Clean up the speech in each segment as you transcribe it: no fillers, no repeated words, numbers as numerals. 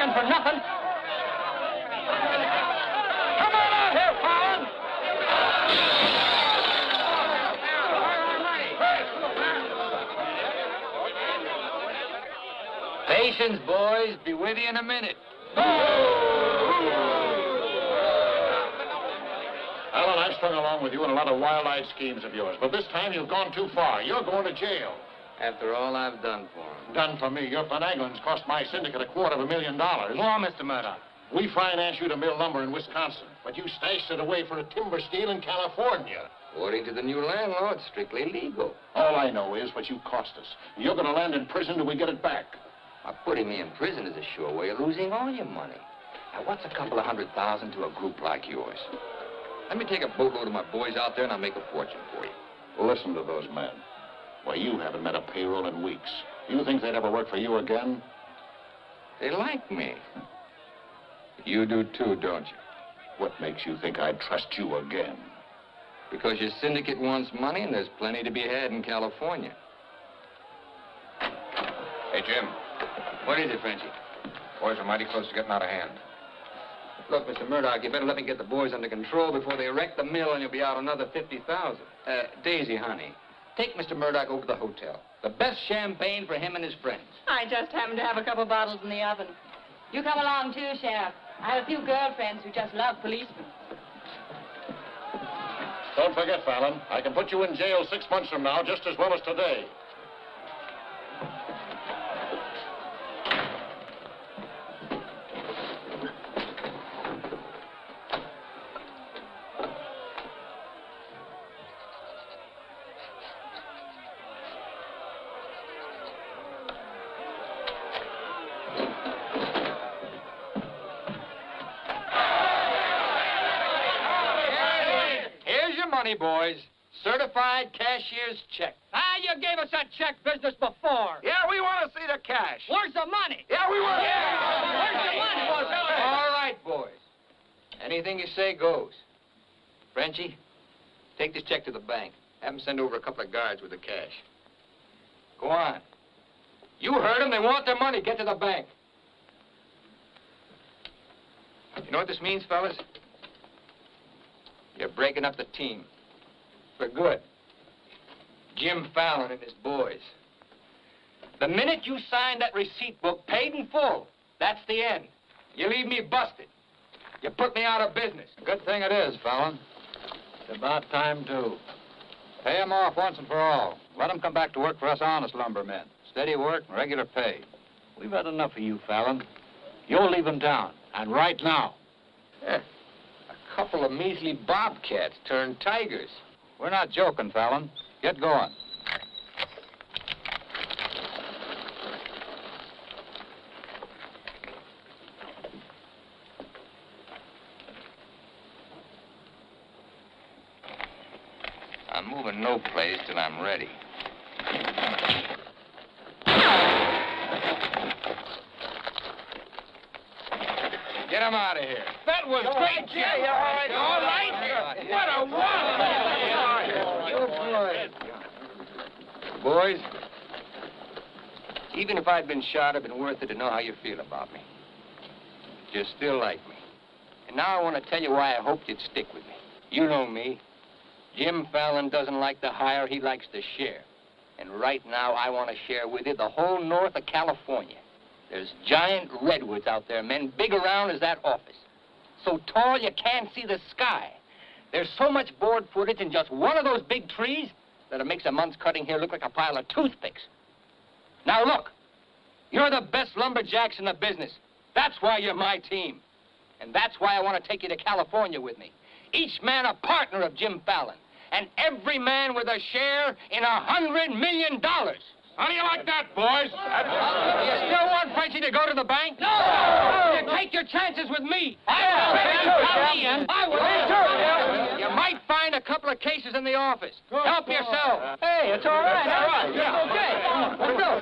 working for nothing. Come on out here, Fallon. Patience, boys. Be with you in a minute. Alan, I've strung along with you in a lot of wild-eyed schemes of yours, but this time you've gone too far. You're going to jail. After all I've done for him. Done for me. Your finagling's cost my syndicate $250,000. More, Mr. Murdoch. We financed you to mill lumber in Wisconsin, but you stashed it away for a timber steal in California. According to the new land law, it's strictly legal. All I know is what you cost us. You're going to land in prison till we get it back. Now, putting me in prison is a sure way of losing all your money. Now, what's a couple of $100,000 to a group like yours? Let me take a boatload of my boys out there and I'll make a fortune for you. Listen to those men. Why, you haven't met a payroll in weeks. You think they'd ever work for you again? They like me. You do too, don't you? What makes you think I'd trust you again? Because your syndicate wants money and there's plenty to be had in California. Hey, Jim. What is it, Frenchie? Boys are mighty close to getting out of hand. Look, Mr. Murdoch, you better let me get the boys under control before they wreck the mill and you'll be out another $50,000. Daisy, honey, take Mr. Murdoch over to the hotel. The best champagne for him and his friends. I just happen to have a couple bottles in the oven. You come along, too, Sheriff. I have a few girlfriends who just love policemen. Don't forget, Fallon, I can put you in jail 6 months from now just as well as today. Boys, certified cashier's check. Ah, you gave us that check business before. Yeah, we want to see the cash. Where's the money? Yeah, we want. Yeah. Where's the money? All right, boys. Anything you say goes. Frenchie, take this check to the bank. Have them send over a couple of guards with the cash. Go on. You heard them. They want their money. Get to the bank. You know what this means, fellas? You're breaking up the team. For good. Jim Fallon and his boys. The minute you sign that receipt book, paid in full, that's the end. You leave me busted. You put me out of business. Good thing it is, Fallon. It's about time, too. Pay him off once and for all. Let him come back to work for us honest lumbermen. Steady work and regular pay. We've had enough of you, Fallon. You're leaving town, and right now. Yeah. A couple of measly bobcats turned tigers. We're not joking, Fallon. Get going. I'm moving no place till I'm ready. Get him out of here. That was great, Jim. All right. What a Boys, even if I'd been shot, it'd been worth it to know how you feel about me. You still like me. And now I want to tell you why I hoped you'd stick with me. You know me. Jim Fallon doesn't like to hire, he likes to share. And right now, I want to share with you the whole north of California. There's giant redwoods out there, men, big around as that office. So tall you can't see the sky. There's so much board footage in just one of those big trees that it makes a month's cutting here look like a pile of toothpicks. Now look, you're the best lumberjacks in the business. That's why you're my team. And that's why I want to take you to California with me. Each man a partner of Jim Fallon. And every man with a share in $100 million. How do you like that, boys? You still want Frenchie to go to the bank? No! You take your chances with me. I will. You might find a couple of cases in the office. Help yourself. Hey, it's all right. All right. Yeah. Okay. Let's go.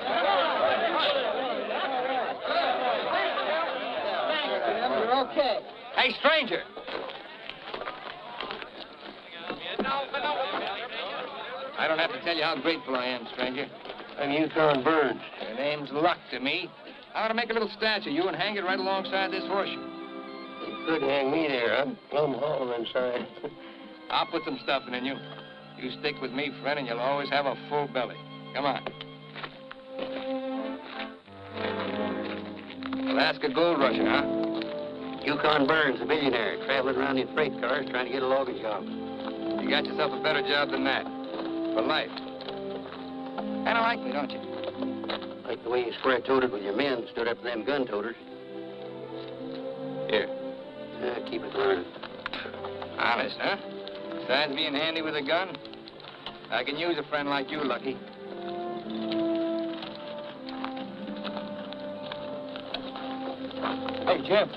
You're okay. Hey, stranger. I don't have to tell you how grateful I am, stranger. I'm Yukon Birds. Your name's Luck to me. I ought to make a little statue of you and hang it right alongside this horseshoe. You could hang me there. I'm plumb hollow inside. I'll put some stuffing in you. You stick with me, friend, and you'll always have a full belly. Come on. Alaska gold rusher, huh? Yukon Burns, a millionaire, traveling around in freight cars trying to get a logging job. You got yourself a better job than that. For life. Kind of like me, don't you? Like the way you square-toted when your men stood up to them gun-toters. Here. Keep it learning. Honest, huh? Besides being handy with a gun, I can use a friend like you, Lucky. Hey, Jim.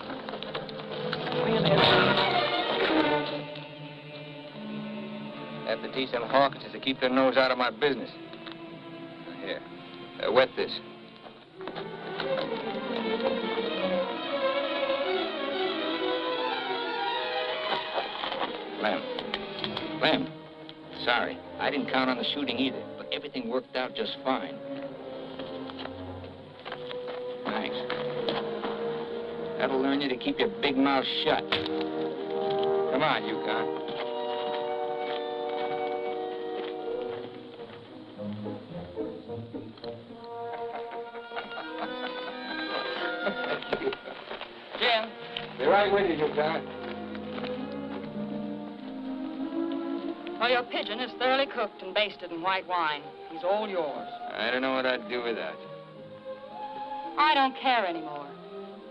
Have to teach them Hawkinses to keep their nose out of my business. Here, wet this. Clem, sorry. I didn't count on the shooting either, but everything worked out just fine. Thanks. That'll learn you to keep your big mouth shut. Come on, Yukon. Jim. Be right with you, Yukon. Well, your pigeon is thoroughly cooked and basted in white wine. He's all yours. I don't know what I'd do without you. I don't care anymore.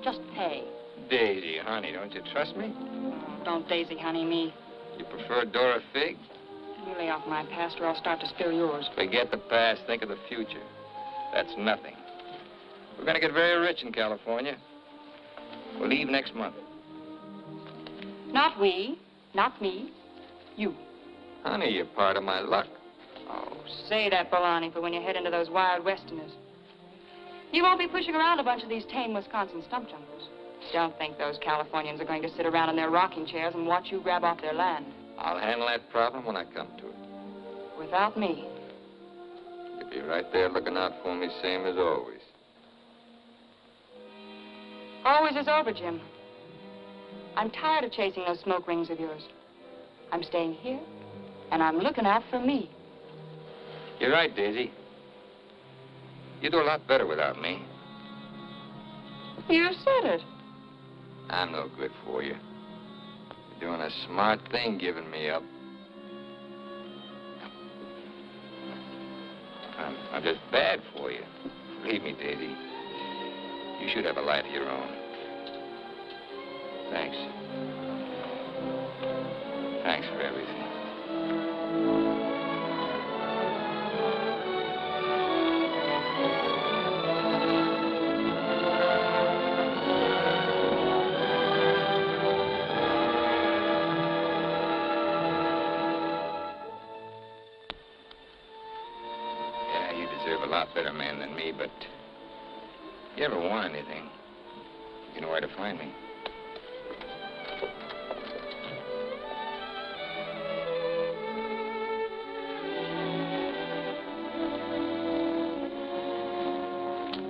Just pay. Daisy, honey, don't you trust me? Oh, don't daisy honey me. You prefer Dora Fig? You lay off my past or I'll start to spill yours. Forget the past, think of the future. That's nothing. We're going to get very rich in California. We'll leave next month. Not we, not me, you. Honey, you're part of my luck. Oh, say that, baloney, for when you head into those wild westerners. You won't be pushing around a bunch of these tame Wisconsin stump jumpers. Don't think those Californians are going to sit around in their rocking chairs and watch you grab off their land. I'll handle that problem when I come to it. Without me. You'll be right there looking out for me, same as always. Always is over, Jim. I'm tired of chasing those smoke rings of yours. I'm staying here, and I'm looking out for me. You're right, Daisy. You do a lot better without me. You said it. I'm no good for you. You're doing a smart thing giving me up. I'm just bad for you. Believe me, Daisy. You should have a life of your own. Thanks. Thanks for everything. Yeah, you deserve a lot better man than me, but if you ever want anything, you know where to find me.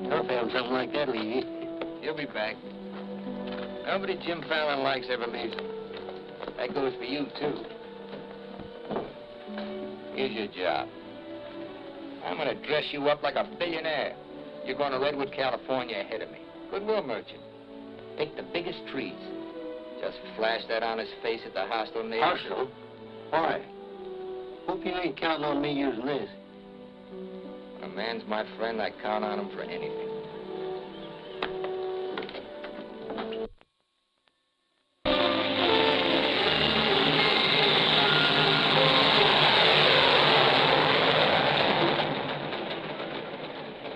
I found something like that, Lee. He'll be back. Nobody Jim Fallon likes ever leaves him. That goes for you, too. Here's your job. I'm going to dress you up like a billionaire. You're going to Redwood, California ahead of me. Goodwill merchant. Pick the biggest trees. Just flash that on his face at the hostile neighbors. Hostile? Why? Hope you ain't counting on me using this. When a man's my friend, I count on him for anything.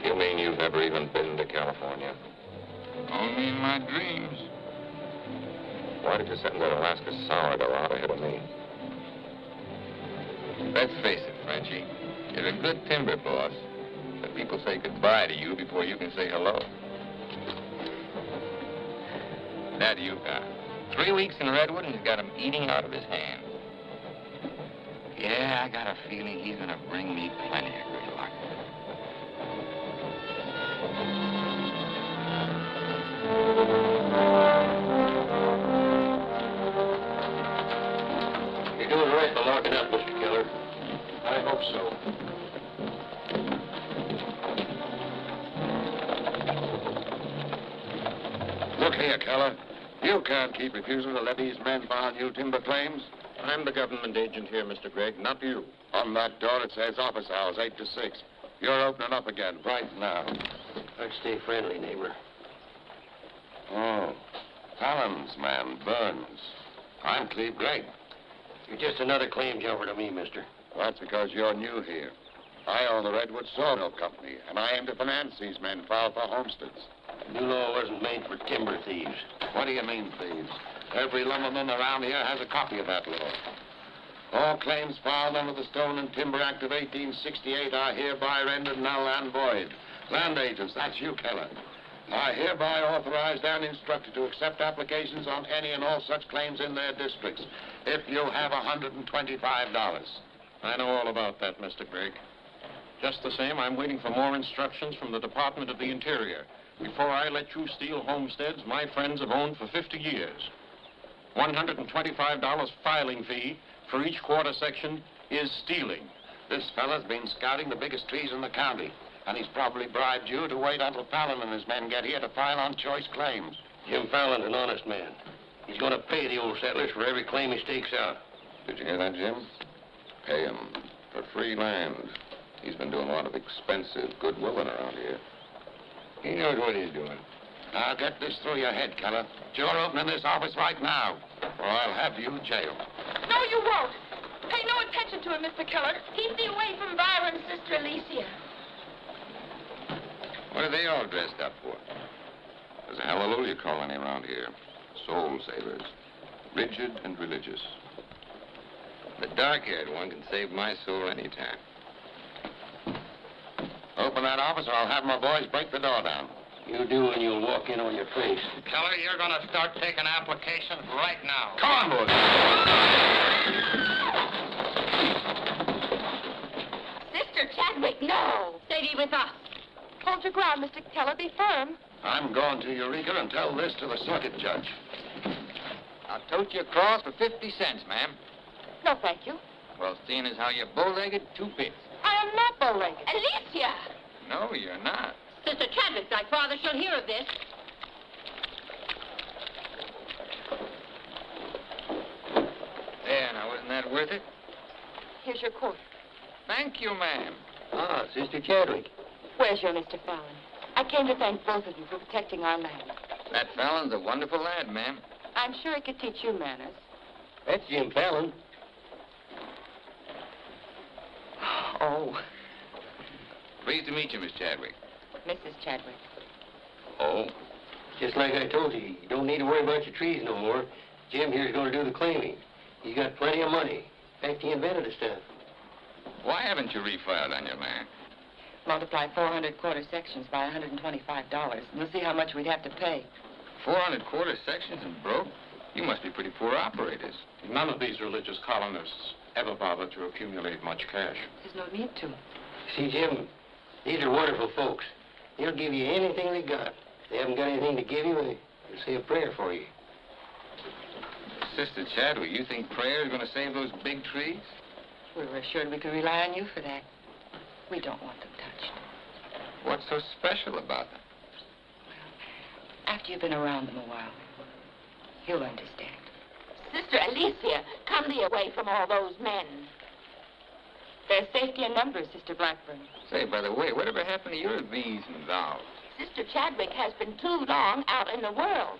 You mean you've never even been to California? Only in my dreams. Why did you send that Alaska sourdough out ahead of me? Let's face it, Frenchie. You're a good timber boss. But people say goodbye to you before you can say hello. That Yukon. 3 weeks in Redwood and he's got him eating out of his hand. Yeah, I got a feeling he's gonna bring me plenty of good luck. talk it up, Mr. Keller. I hope so. Look here, Keller. You can't keep refusing to let these men file new timber claims. I'm the government agent here, Mr. Gregg, not you. On that door, it says office hours, 8 to 6. You're opening up again right now. Let's stay friendly, neighbor. Oh, Fallon's man, Burns. I'm Cleve Gregg. You're just another claim jumper to me, mister. That's because you're new here. I own the Redwood Sawmill Company, and I aim to finance these men filed for homesteads. The new law wasn't made for timber thieves. What do you mean, thieves? Every lumberman around here has a copy of that law. All claims filed under the Stone and Timber Act of 1868 are hereby rendered null and void. Land agents, that's you, Keller, are hereby authorized and instructed to accept applications on any and all such claims in their districts if you have $125. I know all about that, Mr. Gregg. Just the same, I'm waiting for more instructions from the Department of the Interior before I let you steal homesteads my friends have owned for 50 years. $125 filing fee for each quarter section is stealing. This fella's been scouting the biggest trees in the county, and he's probably bribed you to wait until Fallon and his men get here to file on choice claims. Jim Fallon's an honest man. He's going to pay the old settlers for every claim he stakes out. Did you hear that, Jim? Pay him for free land. He's been doing a lot of expensive goodwilling around here. He knows what he's doing. Now get this through your head, Keller. You're opening this office right now, or I'll have you jailed. No, you won't. Pay no attention to him, Mr. Keller. Keep thee away from Byron's sister Alicia. What are they all dressed up for? There's a hallelujah colony around here. Soul savers. Rigid and religious. The dark-haired one can save my soul anytime. Open that office or I'll have my boys break the door down. You do, and you'll walk in on your face. Keller, you're going to start taking applications right now. Come on, boys. Sister Chadwick, no. Stay with us. Hold your ground, Mr. Keller. Be firm. I'm going to Eureka and tell this to the circuit judge. I'll tote you across for 50 cents, ma'am. No, thank you. Well, seeing as how you're bow-legged, 2 bits. I am not bow-legged. Alicia! No, you're not. Sister Chadwick, thy father shall hear of this. There, now, isn't that worth it? Here's your quarter. Thank you, ma'am. Ah, Sister Chadwick. Where's your Mr. Fallon? I came to thank both of you for protecting our land. That Fallon's a wonderful lad, ma'am. I'm sure he could teach you manners. That's Jim Fallon. Oh, Pleased to meet you, Miss Chadwick. Mrs. Chadwick. Oh? Just like I told you, you don't need to worry about your trees no more. Jim here's going to do the claiming. He's got plenty of money. In fact, he invented the stuff. Why haven't you refiled on your land? Multiply 400 quarter sections by $125, and we'll see how much we'd have to pay. 400 quarter sections and broke? You must be pretty poor operators. None of these religious colonists ever bothered to accumulate much cash. There's no need to. See, Jim, these are wonderful folks. They'll give you anything they got. If they haven't got anything to give you, they'll say a prayer for you. Sister Chadwick, you think prayer is going to save those big trees? We were assured we could rely on you for that. We don't want them touched. What's so special about them? After you've been around them a while, you'll understand. Sister Alicia, come thee away from all those men. There's safety in numbers, Sister Blackburn. Say, by the way, whatever happened to your these and thous? Sister Chadwick has been too long out in the world.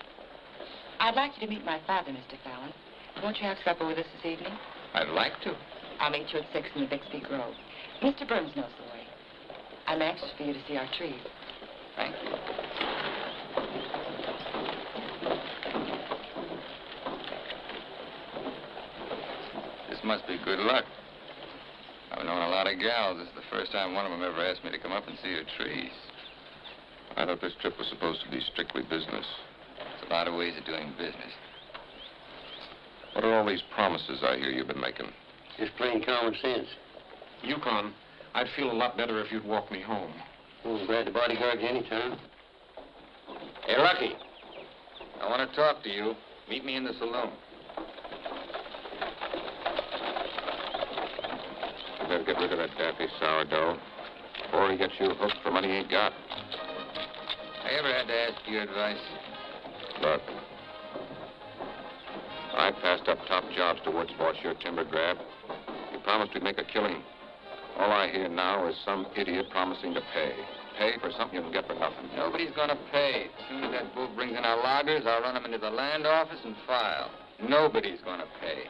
I'd like you to meet my father, Mr. Fallon. Won't you have supper with us this evening? I'd like to. I'll meet you at 6 in the Bixby Grove. Mr. Burns knows the way. I'm anxious for you to see our trees. Thank you. This must be good luck. I've known a lot of gals. This is the first time one of them ever asked me to come up and see her trees. I thought this trip was supposed to be strictly business. There's a lot of ways of doing business. What are all these promises I hear you've been making? Just plain common sense. Yukon, I'd feel a lot better if you'd walk me home. Oh, I'm glad to bodyguard you anytime. Hey, Rocky. I want to talk to you. Meet me in the saloon. better get rid of that daffy sourdough before he gets you hooked for money he ain't got. I ever had to ask your advice? Look, I passed up top jobs to Woods boss your timber grab. He promised we'd make a killing. All I hear now is some idiot promising to pay. Pay for something you can get for nothing. Nobody's gonna pay. As soon as that bull brings in our loggers, I'll run them into the land office and file. Nobody's gonna pay.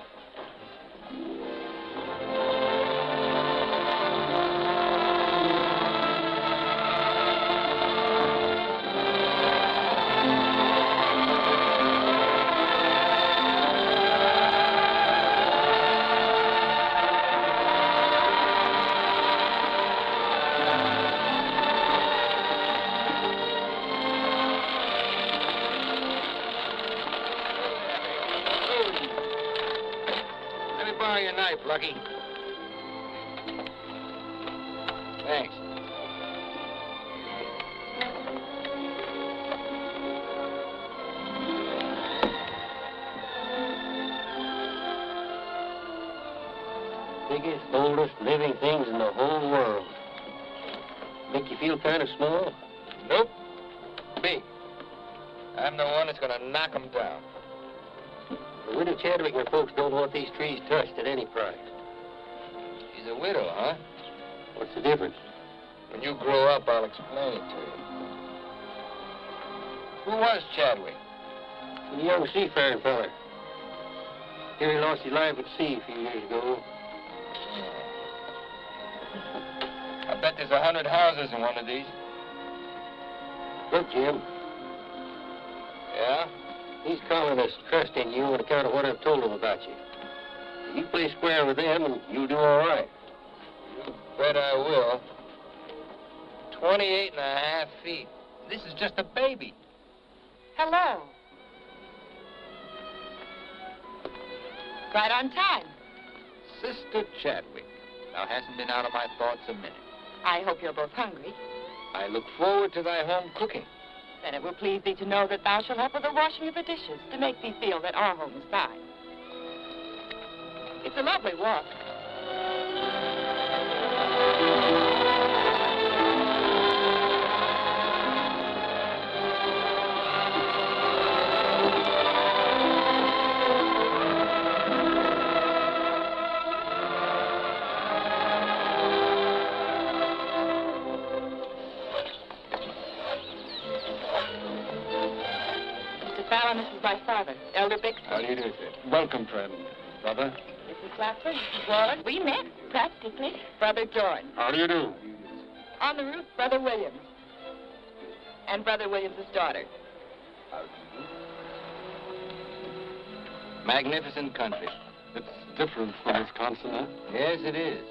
Lucky. Thanks. Biggest, oldest living things in the whole world. Make you feel kind of small? Nope. Big. I'm the one that's gonna knock them down. The widow Chadwick and her folks don't want these trees touched at any price. She's a widow, huh? What's the difference? When you grow up, I'll explain it to you. Who was Chadwick? A young seafaring fella. Here he lost his life at sea a few years ago. I bet there's 100 houses in one of these. Look, Jim. Yeah? These colonists trust in you on account of what I've told them about you. You play square with them, and you'll do all right. You bet I will. 28 and a half feet. This is just a baby. Hello. Right on time. Sister Chadwick. Thou hasn't been out of my thoughts a minute. I hope you're both hungry. I look forward to thy home cooking. Then it will please thee to know that thou shalt help with the washing of the dishes to make thee feel that our home is thine. It's a lovely walk. Fallon, this is my father, Elder Bixby. How do you do, sir? Welcome, friend. Brother. Mrs. Clapper, Mrs. Warren. We met, practically. Brother George. How do you do? On the roof, Brother Williams. And Brother Williams' daughter. Magnificent country. It's different from Wisconsin, huh? Yes, it is.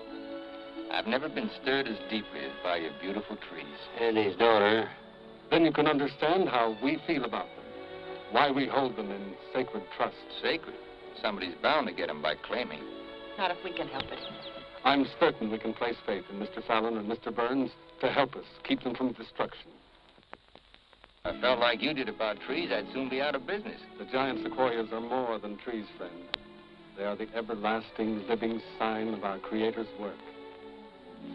I've never been stirred as deeply as by your beautiful trees. And his daughter. Then you can understand how we feel about them. Why we hold them in sacred trust. Sacred? Somebody's bound to get them by claiming. Not if we can help it. I'm certain we can place faith in Mr. Fallon and Mr. Burns to help us keep them from destruction. I felt like you did about trees, I'd soon be out of business. The giant sequoias are more than trees, friend. They are the everlasting, living sign of our Creator's work.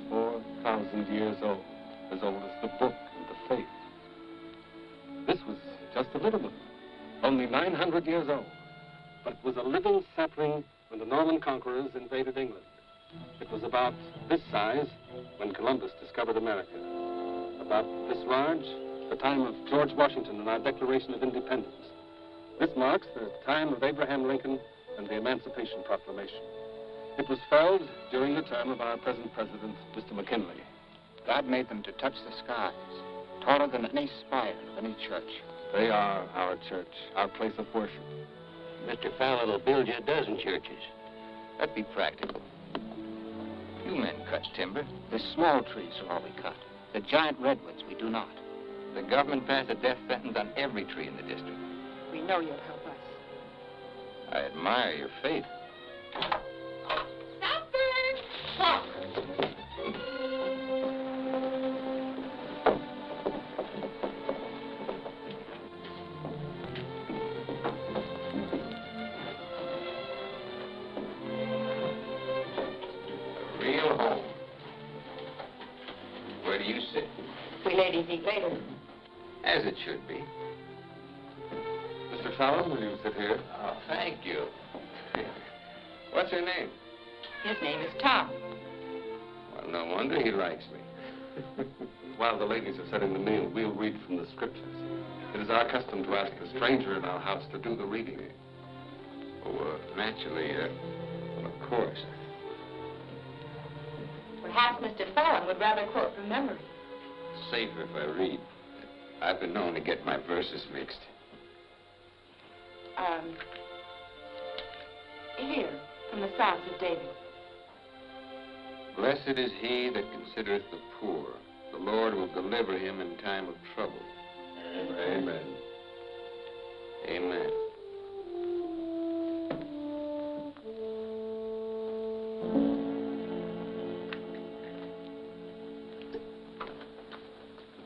4,000 years old as the book and the faith. This was just a little one, only 900 years old. But it was a living sapling when the Norman conquerors invaded England. It was about this size when Columbus discovered America. About this large, the time of George Washington and our Declaration of Independence. This marks the time of Abraham Lincoln and the Emancipation Proclamation. It was felled during the term of our present president, Mr. McKinley. God made them to touch the skies, taller than any spire of any church. They are our church, our place of worship. Mr. Fallon will build you a dozen churches. That'd be practical. You men cut timber. The small trees are all we cut. The giant redwoods we do not. The government passed a death sentence on every tree in the district. We know you'll help us. I admire your faith. Stop! Real Where do you sit? We ladies eat later. As it should be. Mr. Fallon, will you sit here? Oh, thank you. What's her name? His name is Tom. Well, no wonder he likes me. While the ladies are setting the meal, we'll read from the scriptures. It is our custom to ask a stranger in our house to do the reading. Oh, naturally, well, of course. Perhaps Mr. Fallon would rather quote from memory. Safer if I read. I've been known to get my verses mixed. Here, from the Psalms of David. Blessed is he that considereth the poor. The Lord will deliver him in time of trouble. Amen. Amen.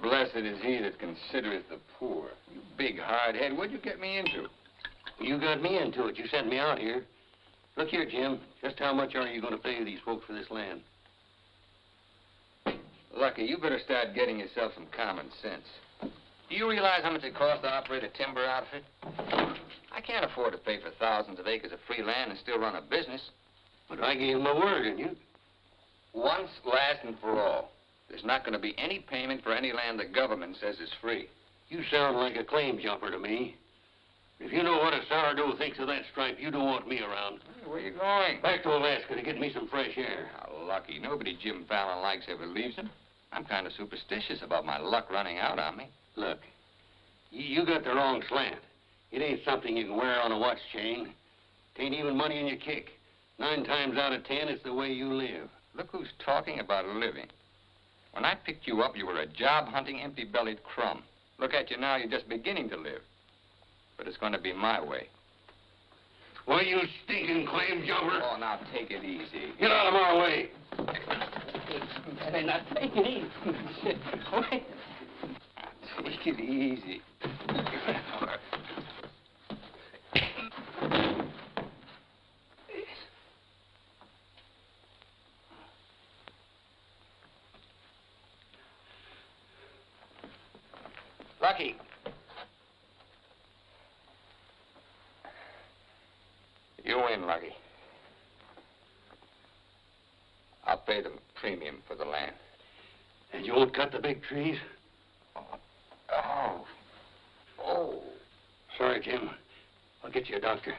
Blessed is he that considereth the poor. You big hard head, what'd you get me into? You got me into it. You sent me out here. Look here, Jim. Just how much are you going to pay these folks for this land? Lucky, you better start getting yourself some common sense. Do you realize how much it costs to operate a timber outfit? I can't afford to pay for thousands of acres of free land and still run a business. But I gave my word, didn't you? Once, last, and for all. There's not going to be any payment for any land the government says is free. You sound like a claim jumper to me. If you know what a sourdough thinks of that stripe, you don't want me around. Hey, where you going? Back to Alaska to get me some fresh air. How lucky. Nobody Jim Fallon likes ever leaves him. I'm kind of superstitious about my luck running out on me. Look, you got the wrong slant. It ain't something you can wear on a watch chain. It ain't even money in your kick. 9 times out of 10, it's the way you live. Look who's talking about living. When I picked you up, you were a job-hunting, empty-bellied crumb. Look at you now, you're just beginning to live. But it's going to be my way. Why, you stinking claim jumper. Oh, now take it easy. Get out of my way. Hey, now take it easy. Wait. Take it easy. Lucky. You win, Lucky. I'll pay the premium for the land. And you won't cut the big trees? Oh. Sorry, Jim. I'll get you a doctor.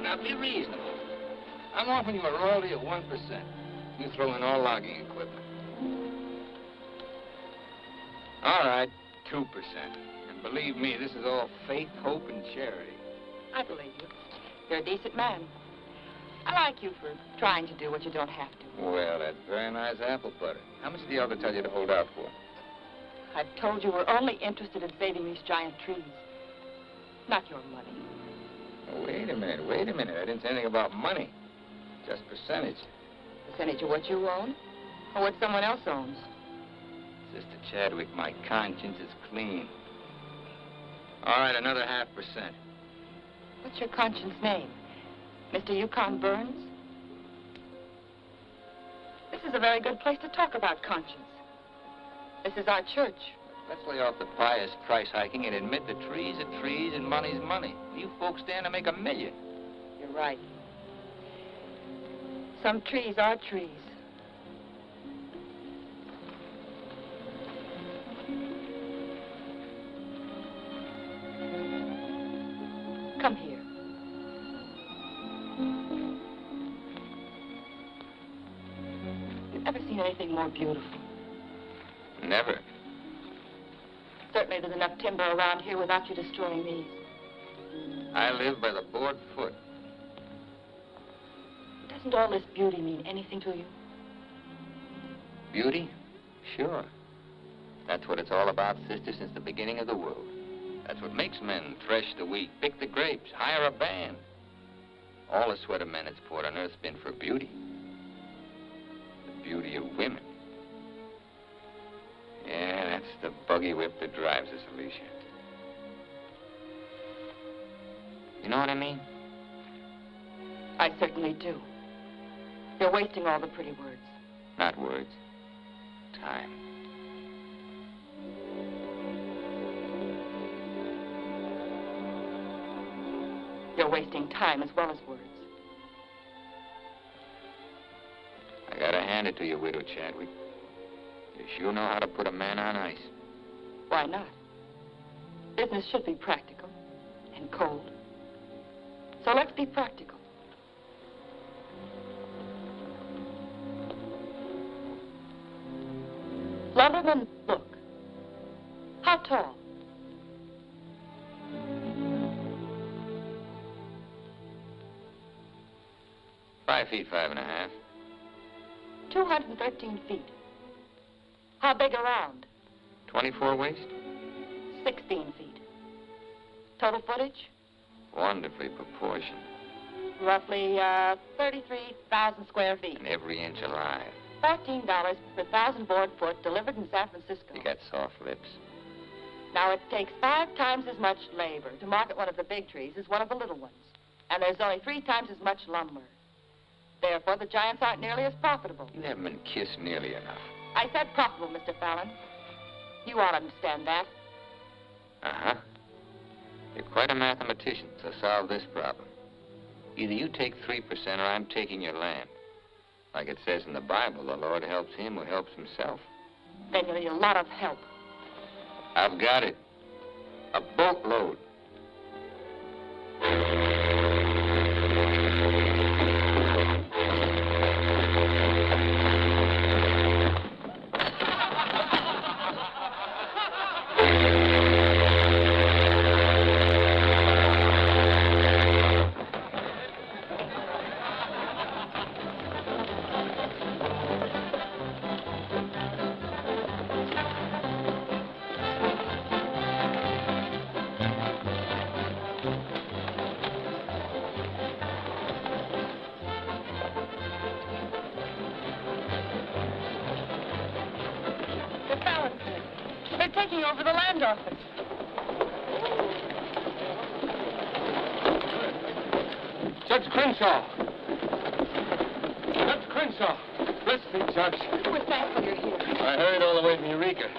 Now, be reasonable. I'm offering you a royalty of 1%. You throw in all logging equipment. All right, 2%. And believe me, this is all faith, hope, and charity. I believe you. You're a decent man. I like you for trying to do what you don't have to. Well, that's very nice apple butter. How much did the elder tell you to hold out for? I've told you we're only interested in saving these giant trees. Not your money. Oh, wait a minute. I didn't say anything about money. Just percentage. Percentage of what you own? Or what someone else owns? Sister Chadwick, my conscience is clean. All right, another 0.5%. What's your conscience name? Mr. Yukon Burns? This is a very good place to talk about conscience. This is our church. Let's lay off the pious price hiking and admit that trees are trees and money's money. You folks stand to make $1 million. You're right. Some trees are trees. Come here. You've never seen anything more beautiful. Never. Certainly there's enough timber around here without you destroying these. I live by the board foot. Doesn't all this beauty mean anything to you? Beauty? Sure. That's what it's all about, sister, since the beginning of the world. That's what makes men thresh the wheat, pick the grapes, hire a band. All the sweat of men that's poured on earth's been for beauty. buggy whip that drives us, Alicia. You know what I mean? I certainly do. You're wasting all the pretty words. Not words. Time. You're wasting time as well as words. I gotta hand it to you, Widow Chadwick. You sure know how to put a man on ice. Why not? Business should be practical and cold. So let's be practical. Lumberman, look. How tall? "5 feet, 5.5. 213 feet. How big around? 24 waist? 16 feet. Total footage? Wonderfully proportioned. Roughly 33,000 square feet. And every inch alive. $14 per 1,000 board foot delivered in San Francisco. You got soft lips. Now, it takes 5 times as much labor to market one of the big trees as one of the little ones. And there's only 3 times as much lumber. Therefore, the giants aren't nearly as profitable. You haven't been kissed nearly enough. I said profitable, Mr. Fallon. You ought to understand that. Uh-huh. You're quite a mathematician, so solve this problem. Either you take 3% or I'm taking your land. Like it says in the Bible, the Lord helps him who helps himself. Then you'll need a lot of help. I've got it. A boatload. Taking over the land office. Judge Crenshaw. Judge Crenshaw. Bless me, Judge. We're thankful you're here. I hurried all the way from Eureka.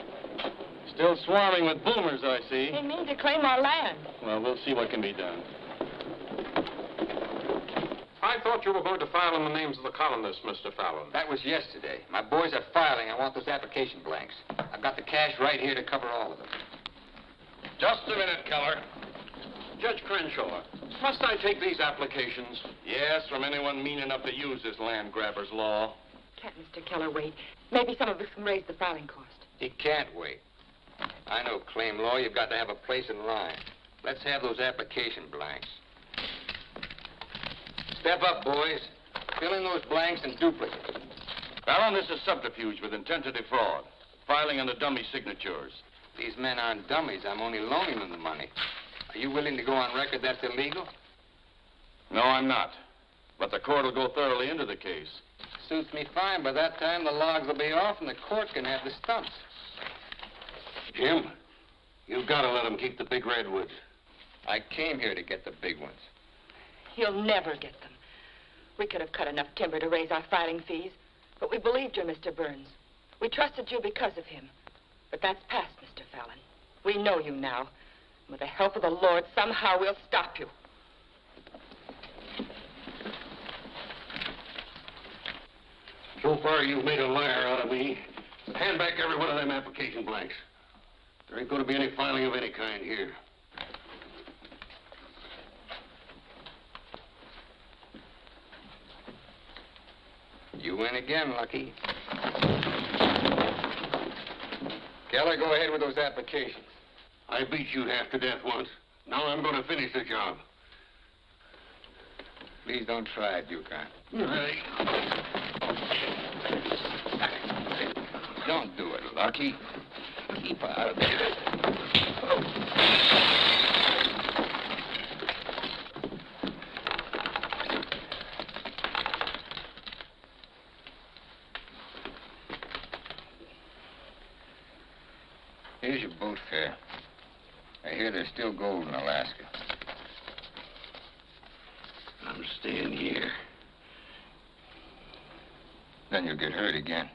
Still swarming with boomers, I see. They mean to claim our land. Well, we'll see what can be done. I thought you were going to file in the names of the colonists, Mr. Fallon. That was yesterday. My boys are filing. I want those application blanks. I've got the cash right here to cover all of them. Just a minute, Keller. Judge Crenshaw, must I take these applications? Yes, from anyone mean enough to use this land grabber's law. Can't Mr. Keller wait? Maybe some of us can raise the filing cost. He can't wait. I know claim law. You've got to have a place in line. Let's have those application blanks. Step up, boys. Fill in those blanks and duplicate. Fallon, this is subterfuge with intent to defraud. Filing under dummy signatures. These men aren't dummies. I'm only loaning them the money. Are you willing to go on record that's illegal? No, I'm not. But the court will go thoroughly into the case. Suits me fine. By that time, the logs will be off and the court can have the stumps. Jim, you've got to let them keep the big redwoods. I came here to get the big ones. You'll never get them. We could have cut enough timber to raise our filing fees, but we believed you, Mr. Burns. We trusted you because of him. But that's past, Mr. Fallon. We know you now. With the help of the Lord, somehow we'll stop you. So far, you've made a liar out of me. Hand back every one of them application blanks. There ain't going to be any filing of any kind here. You win again, Lucky. Keller, go ahead with those applications. I beat you half to death once. Now I'm going to finish the job. Please don't try it, Yukon. Hey. Don't do it, Lucky. Keep out of there. Here's your boat fare. I hear there's still gold in Alaska. I'm staying here. Then you'll get hurt again.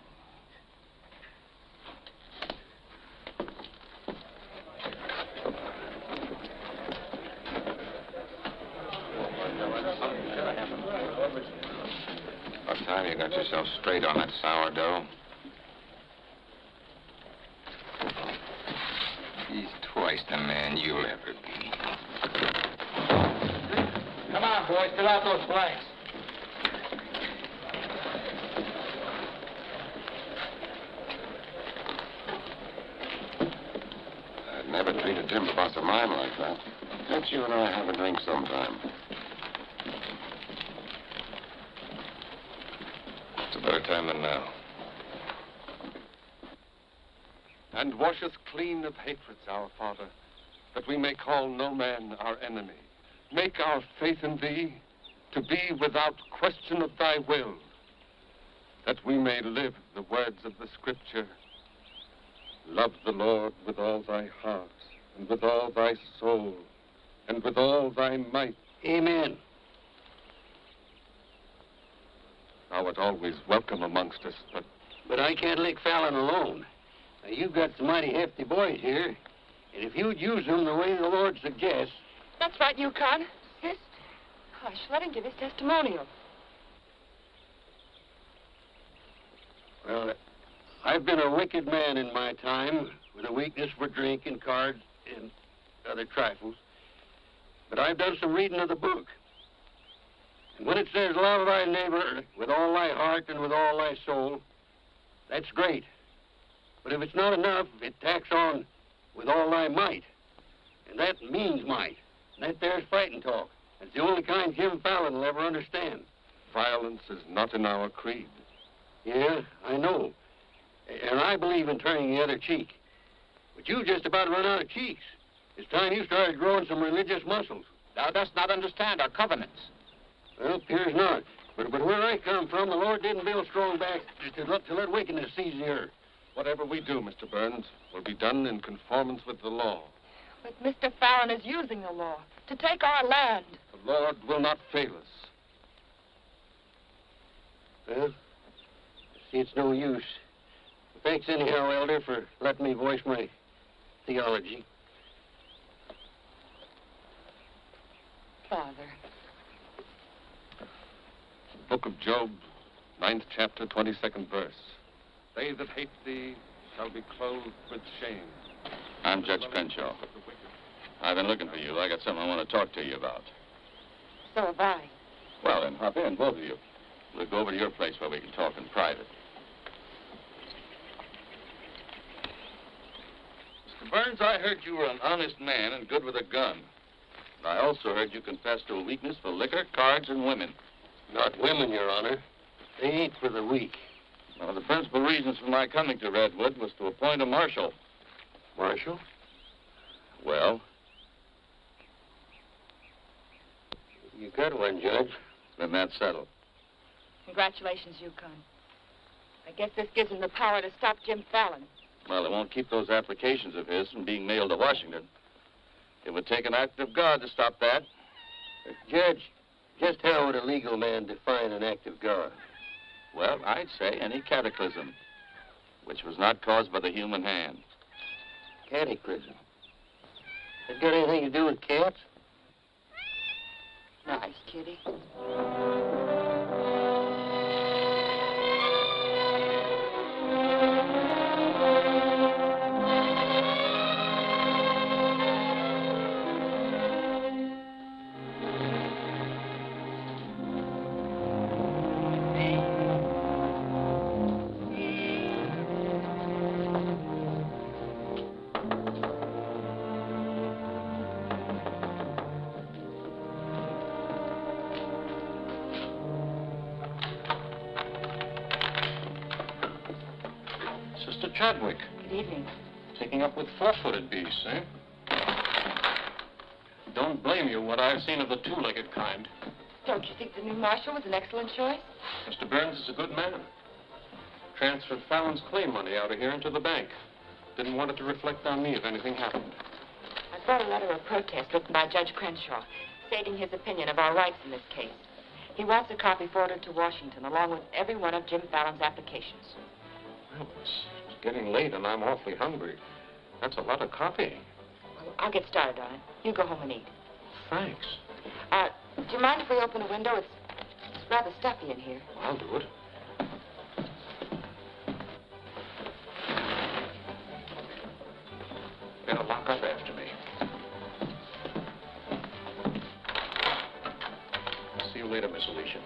About time you got yourself straight on that sourdough. He's twice the man you'll ever be. Come on, boys, fill out those blanks. I'd never treat a timber boss of mine like that. Let's you and I have a drink sometime. It's a better time than now. And wash us clean of hatreds, our Father, that we may call no man our enemy. Make our faith in thee to be without question of thy will, that we may live the words of the Scripture. Love the Lord with all thy heart, and with all thy soul, and with all thy might. Amen. Thou art always welcome amongst us, But I can't lick Fallon alone. Now, you've got some mighty hefty boys here, and if you'd use them the way the Lord suggests... That's right, Yukon. Yes. Hush, let him give his testimonial. Well, I've been a wicked man in my time, with a weakness for drink and cards and other trifles. But I've done some reading of the book. And when it says, love thy neighbor with all thy heart and with all thy soul, that's great. But if it's not enough, it tacks on with all thy might. And that means might. And that there's fighting talk. That's the only kind Jim Fallon will ever understand. violence is not in our creed. Yeah, I know. And I believe in turning the other cheek. But you just about run out of cheeks. It's time you started growing some religious muscles. Thou dost not understand our covenants. Well, appears not. But where I come from, the Lord didn't build strong backs to let wickedness seize the earth. Whatever we do, Mr. Burns, will be done in conformance with the law. But Mr. Fallon is using the law to take our land. The Lord will not fail us. Well, see, it's no use. Thanks anyhow, Elder, for letting me voice my theology. Father. Book of Job, 9th chapter, 22nd verse. They that hate thee shall be clothed with shame. I'm Judge Crenshaw. I've been looking for you. I got something I want to talk to you about. So have I. Well, then, hop in, both of you. We'll go over to your place where we can talk in private. Mr. Burns, I heard you were an honest man and good with a gun. I also heard you confess to a weakness for liquor, cards, and women. Not women, Your Honor. They ain't for the weak. One of the principal reasons for my coming to Redwood was to appoint a marshal. Marshal? Well? You got one, Judge. Then that's settled. Congratulations, Yukon. I guess this gives him the power to stop Jim Fallon. Well, it won't keep those applications of his from being mailed to Washington. It would take an act of God to stop that. Judge, just how would a legal man define an act of God? Well, I'd say any cataclysm which was not caused by the human hand. Cataclysm? That got anything to do with cats? Nice, kitty. Sister Chadwick, Good evening. taking up with four-footed beasts, eh? Don't blame you what I've seen of the two-legged kind. Don't you think the new marshal was an excellent choice? Mr. Burns is a good man. Transferred Fallon's claim money out of here into the bank. Didn't want it to reflect on me if anything happened. I brought a letter of protest written by Judge Crenshaw, stating his opinion of our rights in this case. He wants a copy forwarded to Washington, along with every one of Jim Fallon's applications. Well, it's getting late, and I'm awfully hungry. That's a lot of copying. Well, I'll get started on it. You go home and eat. Thanks. Do you mind if we open a window? It's rather stuffy in here. I'll do it. Better lock up after me. See you later, Miss Alicia.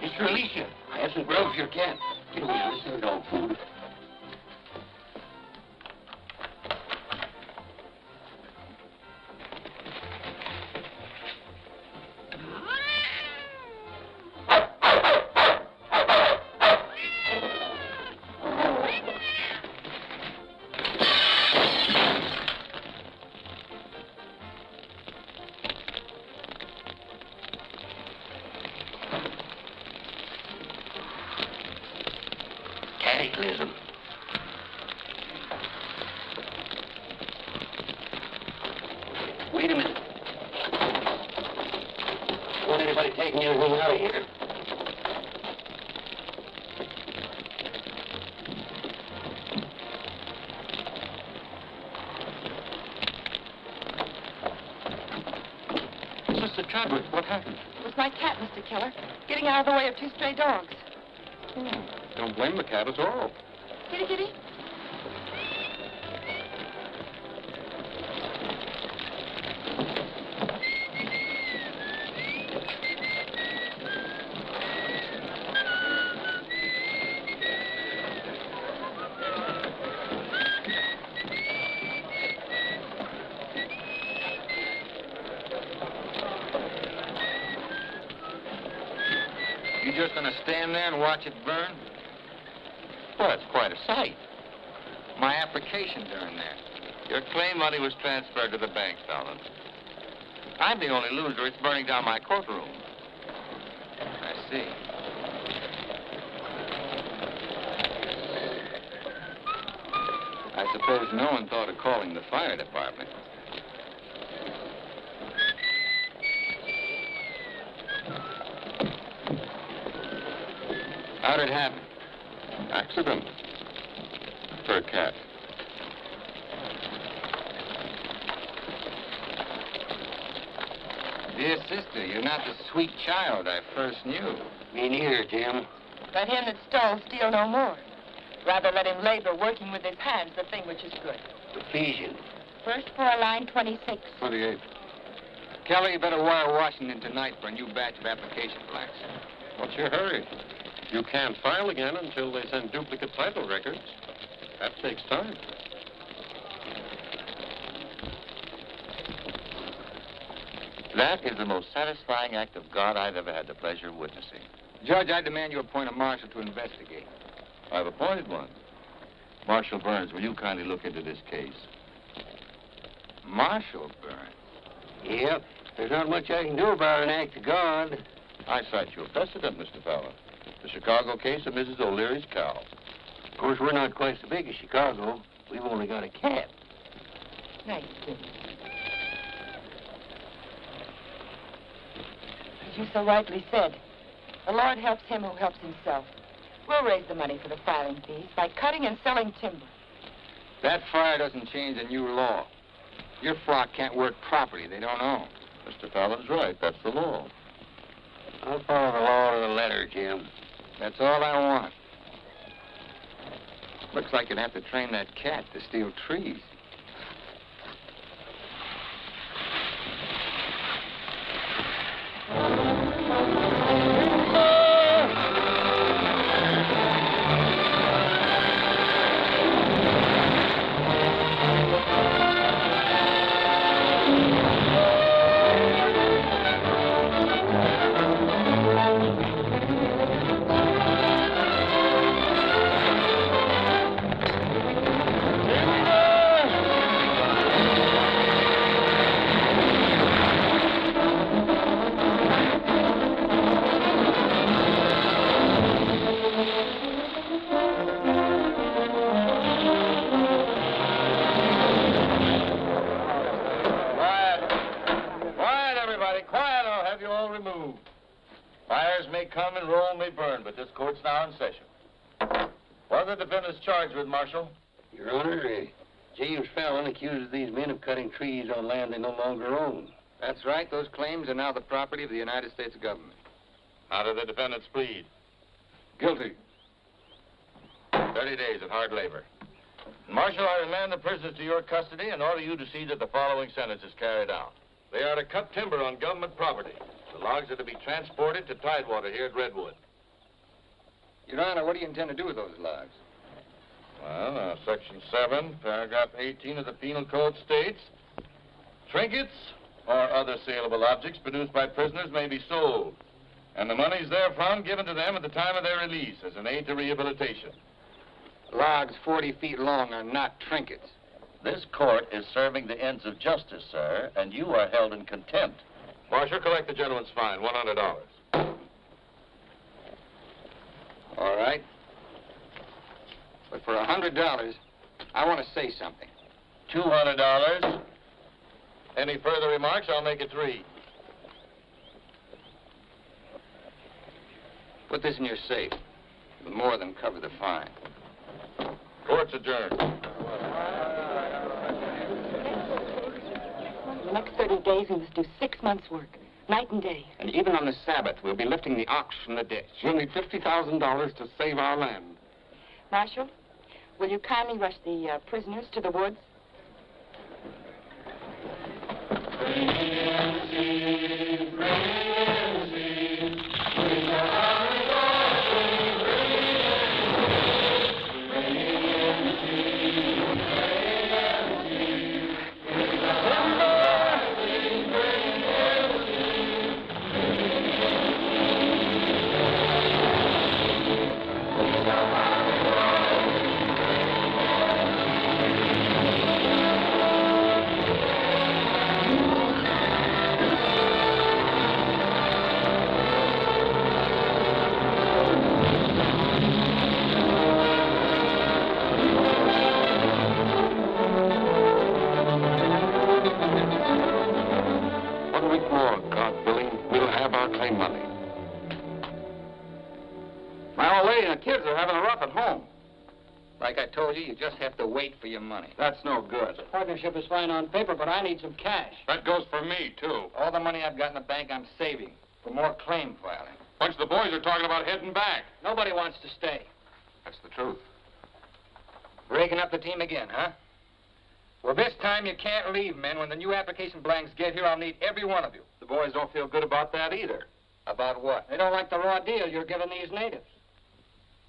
Mr. Alicia, I have some grub for your cat. Get away from this dog food. Cataclysm. Wait a minute. Don't want anybody taking anything out of here. Sister Chadwick, what happened? It was my cat, Mr. Keller, getting out of the way of two stray dogs. Don't blame the cat at all. Kitty, kitty. You just gonna stand there and watch it burn? Well, it's quite a sight. My application's in there. Your claim money was transferred to the bank, Fallon. I'm the only loser. It's burning down my courtroom. I see. I suppose no one thought of calling the fire department. How'd it happen? Accident. For a cat. Dear sister, you're not the sweet child I first knew. Me neither, Jim. Let him that stole steal no more. Rather let him labor working with his hands the thing which is good. Ephesians. First floor, line 26. 28. Kelly, you better wire Washington tonight for a new batch of application blanks. What's your hurry? You can't file again until they send duplicate title records. That takes time. That is the most satisfying act of God I've ever had the pleasure of witnessing. Judge, I demand you appoint a marshal to investigate. I've appointed one. Marshal Burns, will you kindly look into this case? Marshal Burns? Yep. There's not much I can do about an act of God. I cite you a precedent, Mr. Fallon. The Chicago case of Mrs. O'Leary's cow. Of course, we're not quite so big as Chicago. We've only got a cat. Nice, Jim. As you so rightly said, the Lord helps him who helps himself. We'll raise the money for the filing fees by cutting and selling timber. That fire doesn't change the new law. Your flock can't work property they don't own. Mr. Fallon's right. That's the law. I'll follow the law to the letter, Jim. That's all I want. Looks like you'd have to train that cat to steal trees. come and Rome may burn, but this court's now in session. What are the defendants charged with, Marshal? Your Honor, James Fallon accuses these men of cutting trees on land they no longer own. That's right. Those claims are now the property of the United States government. How do the defendants plead? Guilty. 30 days of hard labor. Marshal, I remand the prisoners to your custody and order you to see that the following sentence is carried out. They are to cut timber on government property. The logs are to be transported to Tidewater here at Redwood. Your Honor, what do you intend to do with those logs? Well, Section 7, Paragraph 18 of the Penal Code states, trinkets or other saleable objects produced by prisoners may be sold, and the monies therefrom given to them at the time of their release as an aid to rehabilitation. Logs 40 feet long are not trinkets. This court is serving the ends of justice, sir, and you are held in contempt. Marshal, collect the gentleman's fine, $100. All right. But for $100, I want to say something. $200. Any further remarks, I'll make it 3. Put this in your safe. It'll more than cover the fine. Court's adjourned. The next 30 days, we must do 6 months' work, night and day. And even on the Sabbath, we'll be lifting the ox from the ditch. We'll need $50,000 to save our land. Marshal, will you kindly rush the prisoners to the woods? Like I told you, you just have to wait for your money. That's no good. The partnership is fine on paper, but I need some cash. That goes for me, too. All the money I've got in the bank, I'm saving for more claim filing. Bunch of the boys are talking about heading back. Nobody wants to stay. That's the truth. Breaking up the team again, huh? Well, this time you can't leave, men. When the new application blanks get here, I'll need every one of you. The boys don't feel good about that either. About what? They don't like the raw deal you're giving these natives.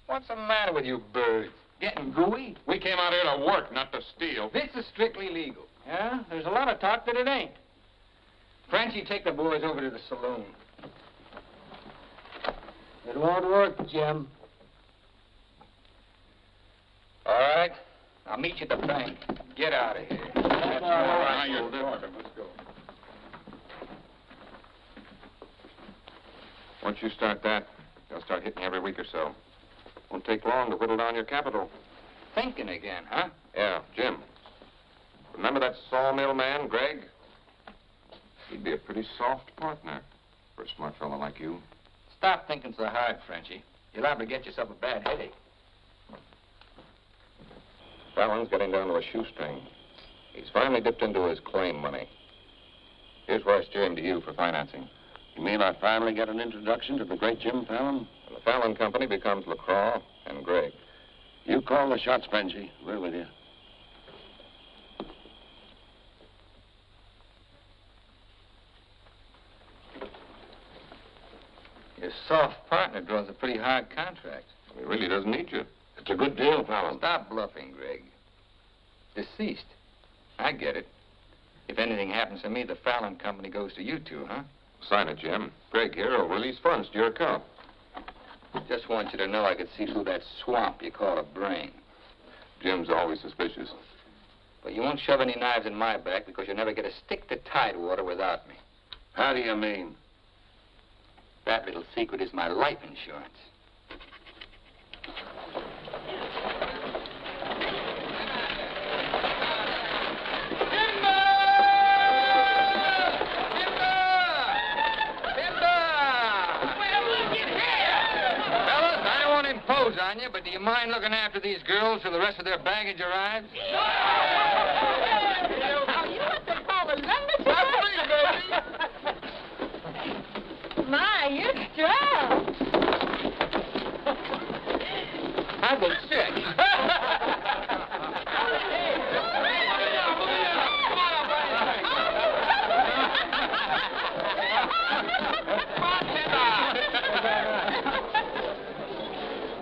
What's the matter with you birds? Getting gooey? We came out here to work, not to steal. This is strictly legal. Yeah? There's a lot of talk that it ain't. Frenchie, take the boys over to the saloon. It won't work, Jim. All right. I'll meet you at the bank. Get out of here. That's all right. You're talking. Let's go. Once you start that, they'll start hitting you every week or so. Won't take long to whittle down your capital. Thinking again, huh? Yeah, Jim. Remember that sawmill man, Greg? He'd be a pretty soft partner for a smart fellow like you. Stop thinking so hard, Frenchie. You're liable to get yourself a bad headache. Fallon's getting down to a shoestring. He's finally dipped into his claim money. Here's where I steer him to you for financing. You mean I finally get an introduction to the great Jim Fallon? And the Fallon Company becomes LaCroix and Gregg. You call the shots, Frenchie. We're with you. Your soft partner draws a pretty hard contract. He really doesn't need you. It's a good deal, Fallon. Stop bluffing, Gregg. Deceased. I get it. If anything happens to me, the Fallon Company goes to you two, huh? Sign it, Jim. Gregg here will release funds to your account. Just want you to know I could see through that swamp you call a brain. Jim's always suspicious. But you won't shove any knives in my back because you'll never get a stick to Tidewater without me. How do you mean? That little secret is my life insurance. nose on you, but do you mind looking after these girls till the rest of their baggage arrives? Are you what they call a lumberjack? My, you're strong. I've been sick.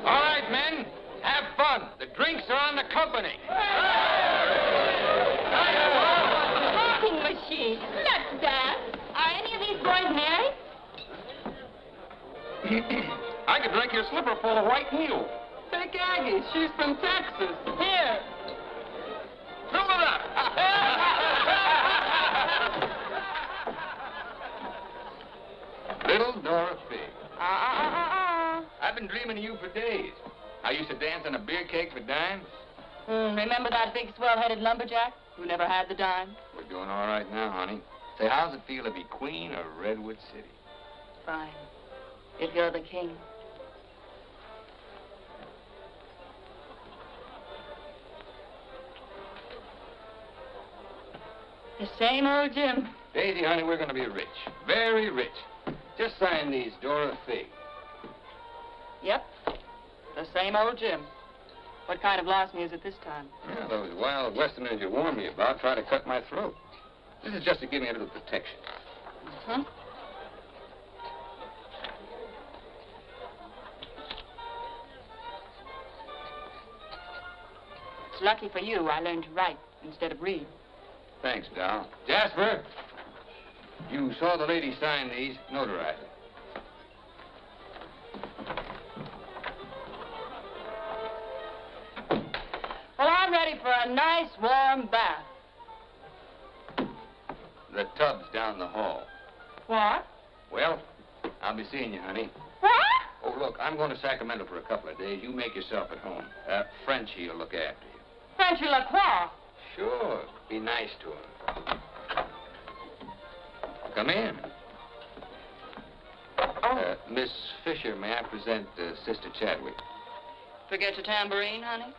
All right, men, have fun. The drinks are on the company. Talking machine. Let's dance. Are any of these boys married? I could drink your slipper full of white heels. Take Aggie. She's from Texas. Here. Fill it up. Little Dora Fig. I've been dreaming of you for days. I used to dance on a beer cake for dimes. Remember that big swell-headed lumberjack who never had the dime? We're doing all right now, honey. Say, how's it feel to be queen of Redwood City? Fine. If you're the king. The same old Jim. Daisy, honey, we're going to be rich. Very rich. Just sign these, Dora Fig. Yep. The same old Jim. What kind of loss music this time? Yeah, those wild westerners you warned me about try to cut my throat. This is just to give me a little protection. Mm-hmm. It's lucky for you I learned to write instead of read. Thanks, Doll. Jasper, you saw the lady sign these. Notarize it. Well, I'm ready for a nice warm bath. The tub's down the hall. What? Well, I'll be seeing you, honey. What? Oh, look, I'm going to Sacramento for a couple of days. You make yourself at home. Frenchie will look after you. Frenchy Lacroix. Sure. Be nice to him. Come in. Miss Fisher, may I present Sister Chadwick? Forget your tambourine, honey?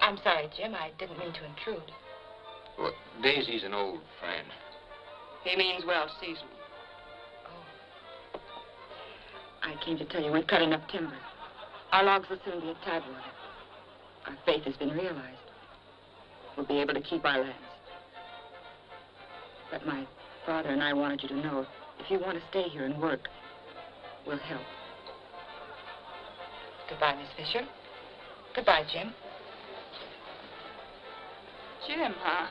I'm sorry, Jim. I didn't mean to intrude. Well, Daisy's an old friend. He means well, seasonal. I came to tell you we're cutting up timber. Our logs will soon be at Tidewater. Our faith has been realized. We'll be able to keep our lands. But my father and I wanted you to know if you want to stay here and work, we'll help. Goodbye, Miss Fisher. Goodbye, Jim. Jim, huh?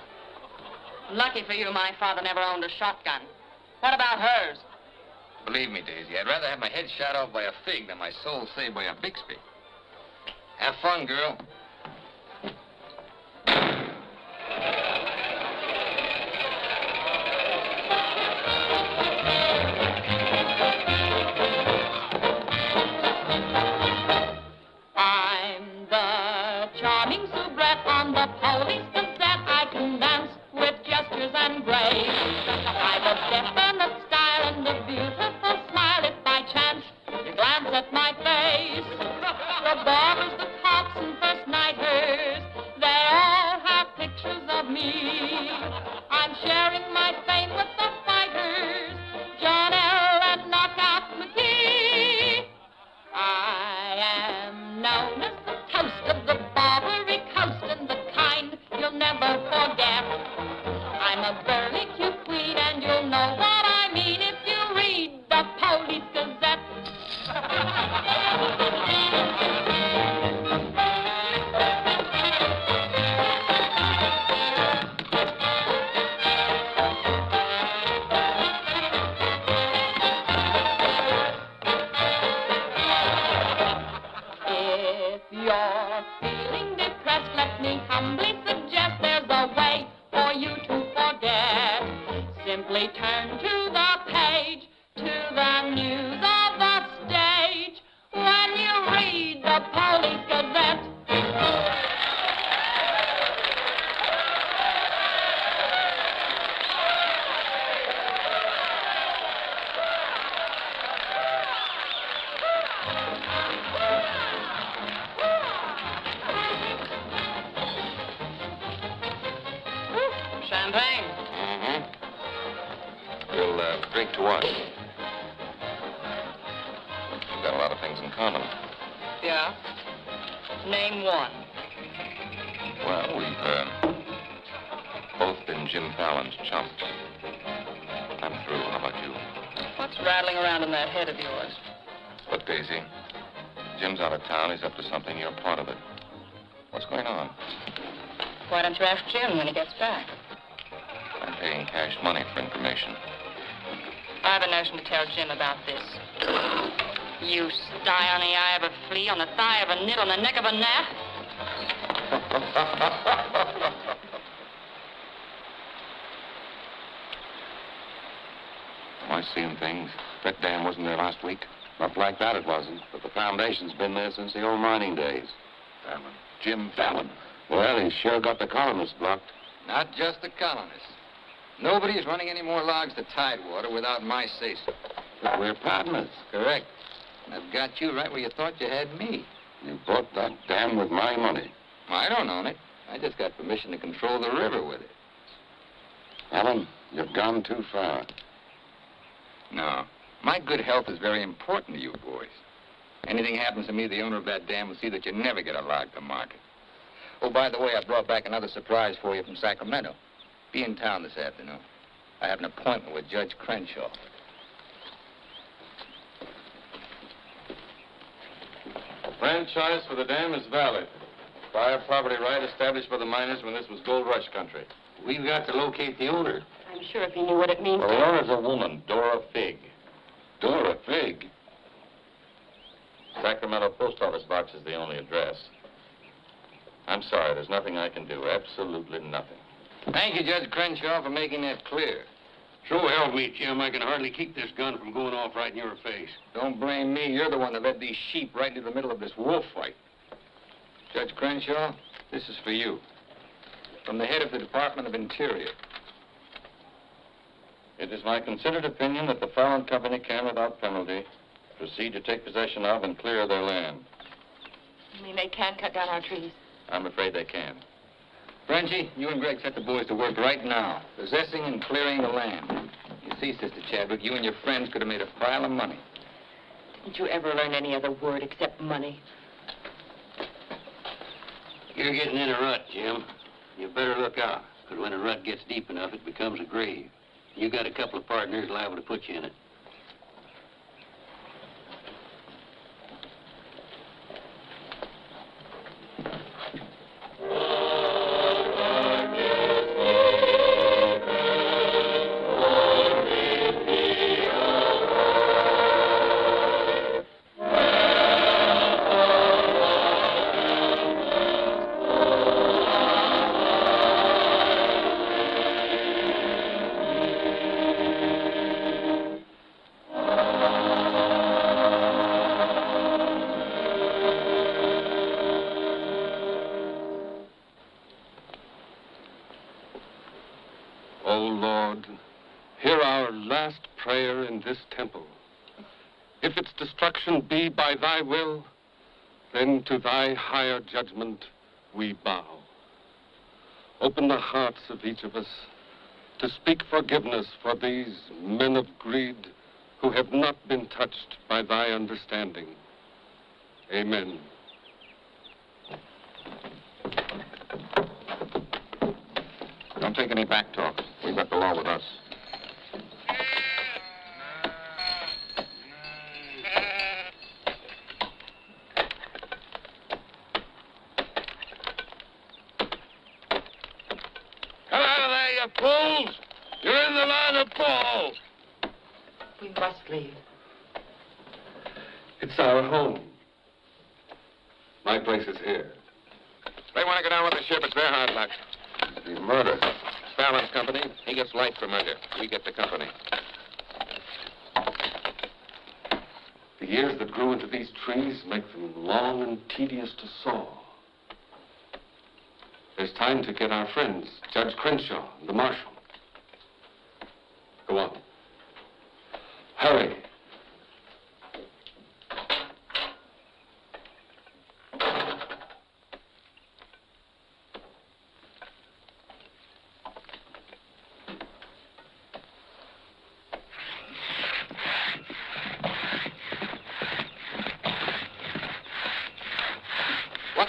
Lucky for you, my father never owned a shotgun. What about hers? Believe me, Daisy, I'd rather have my head shot off by a fig than my soul saved by a Bixby. Have fun, girl. I'm the charming soubrette on the Police Gazette. I can dance with gestures and grace. I've a definite style and a beautiful smile. If by chance you glance at my face, the barbers, the cops, and first nighters, they all have pictures of me. I'm sharing my fame with the fighters, John L. and Knockout McGee. I am known as the toast of the Barbary Coast and the kind you'll never forget. I'm a burly cute queen and you'll know what I mean if you read the Police Gazette. Drink to what? We've got a lot of things in common. Yeah? Name one. Well, we've both been Jim Fallon's chumps. I'm through. How about you? What's rattling around in that head of yours? Look, Daisy, Jim's out of town. He's up to something. You're part of it. What's going on? Why don't you ask Jim when he gets back? I'm paying cash money for information. I have a notion to tell Jim about this. You sty on the eye of a flea, on the thigh of a nit, on the neck of a gnat. Am I seeing things? That dam wasn't there last week. Not like that it wasn't, but the foundation's been there since the old mining days. Fallon. Jim Fallon. Well, he's sure got the colonists blocked. Not just the colonists. Nobody's running any more logs to Tidewater without my say-so. But we're partners. Correct. And I've got you right where you thought you had me. You bought that dam with my money. I don't own it. I just got permission to control the river with it. Alan, you've gone too far. No. My good health is very important to you boys. Anything happens to me, the owner of that dam will see that you never get a log to market. Oh, by the way, I brought back another surprise for you from Sacramento. Be in town this afternoon. I have an appointment with Judge Crenshaw. Franchise for the dam is valid. Prior property right established by the miners when this was gold rush country. We've got to locate the owner. I'm sure if he knew what it means. Well, the owner's a woman, Dora Fig. Dora Fig? Sacramento post office box is the only address. I'm sorry, there's nothing I can do. Absolutely nothing. Thank you, Judge Crenshaw, for making that clear. True help me, Jim. I can hardly keep this gun from going off right in your face. Don't blame me. You're the one that led these sheep right into the middle of this wolf fight. Judge Crenshaw, this is for you. From the head of the Department of Interior. It is my considered opinion that the Fallon Company can, without penalty, proceed to take possession of and clear their land. You mean they can't cut down our trees? I'm afraid they can. Frenchie, you and Greg set the boys to work right now, possessing and clearing the land. You see, Sister Chadwick, you and your friends could have made a pile of money. Did you ever learn any other word except money? You're getting in a rut, Jim. You better look out, because when a rut gets deep enough, it becomes a grave. You got a couple of partners liable to put you in it. O Lord, hear our last prayer in this temple. If its destruction be by thy will, then to thy higher judgment we bow. Open the hearts of each of us to speak forgiveness for these men of greed who have not been touched by thy understanding. Amen. Don't take any back talk. We've got the law with us. Come out of there, you fools! You're in the line of fall! We must leave. It's our home. My place is here. They want to go down with the ship. It's their hard luck. The murder. Fallon's company. He gets life for murder. We get the company. The years that grew into these trees make them long and tedious to saw. There's time to get our friends, Judge Crenshaw and the marshal. Go on. Hurry.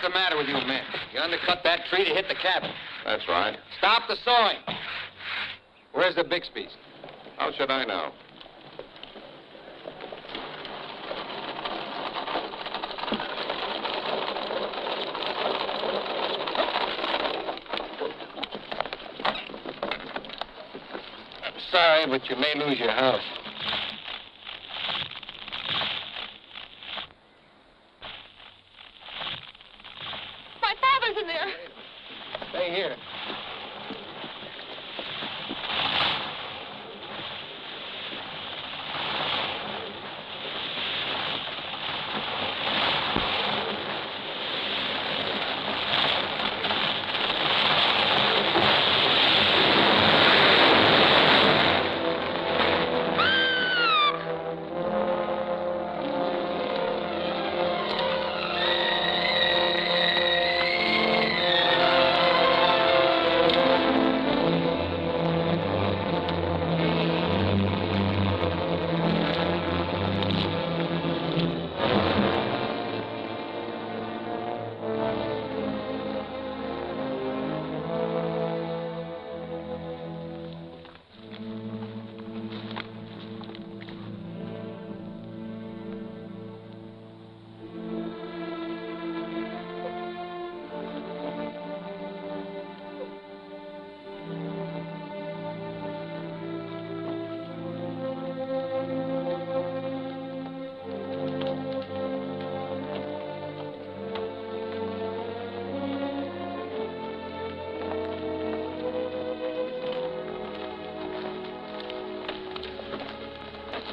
the matter with you men? You undercut that tree to hit the cabin. That's right. Stop the sawing. Where's the Bixby's? How should I know? I'm sorry, but you may lose your house. My father's in there. Stay here.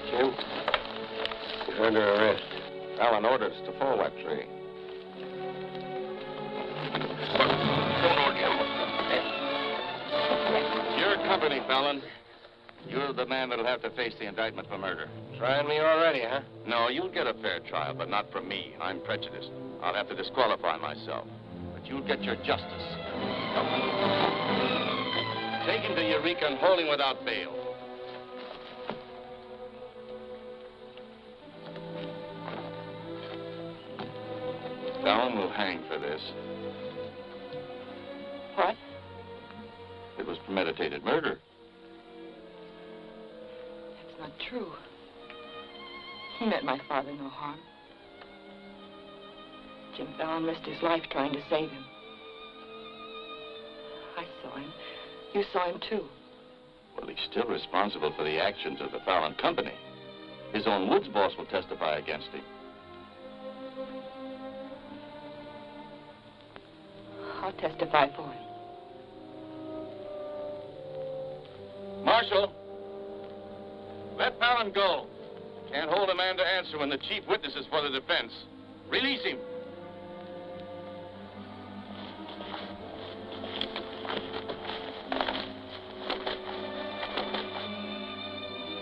Jim, you're under arrest. Fallon orders to fall that tree. Your company, Fallon. You're the man that'll have to face the indictment for murder. Trying me already, huh? No, you'll get a fair trial, but not from me. I'm prejudiced. I'll have to disqualify myself. But you'll get your justice. Take him to Eureka and hold him without bail. Fallon will hang for this. What? It was premeditated murder. That's not true. He meant my father no harm. Jim Fallon risked his life trying to save him. I saw him. You saw him, too. Well, he's still responsible for the actions of the Fallon Company. His own woods boss will testify against him. I'll testify for him. Marshal, let Fallon go. Can't hold a man to answer when the chief witness is for the defense. Release him.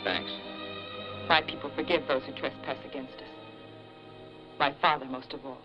Thanks. My people forgive those who trespass against us. My father most of all.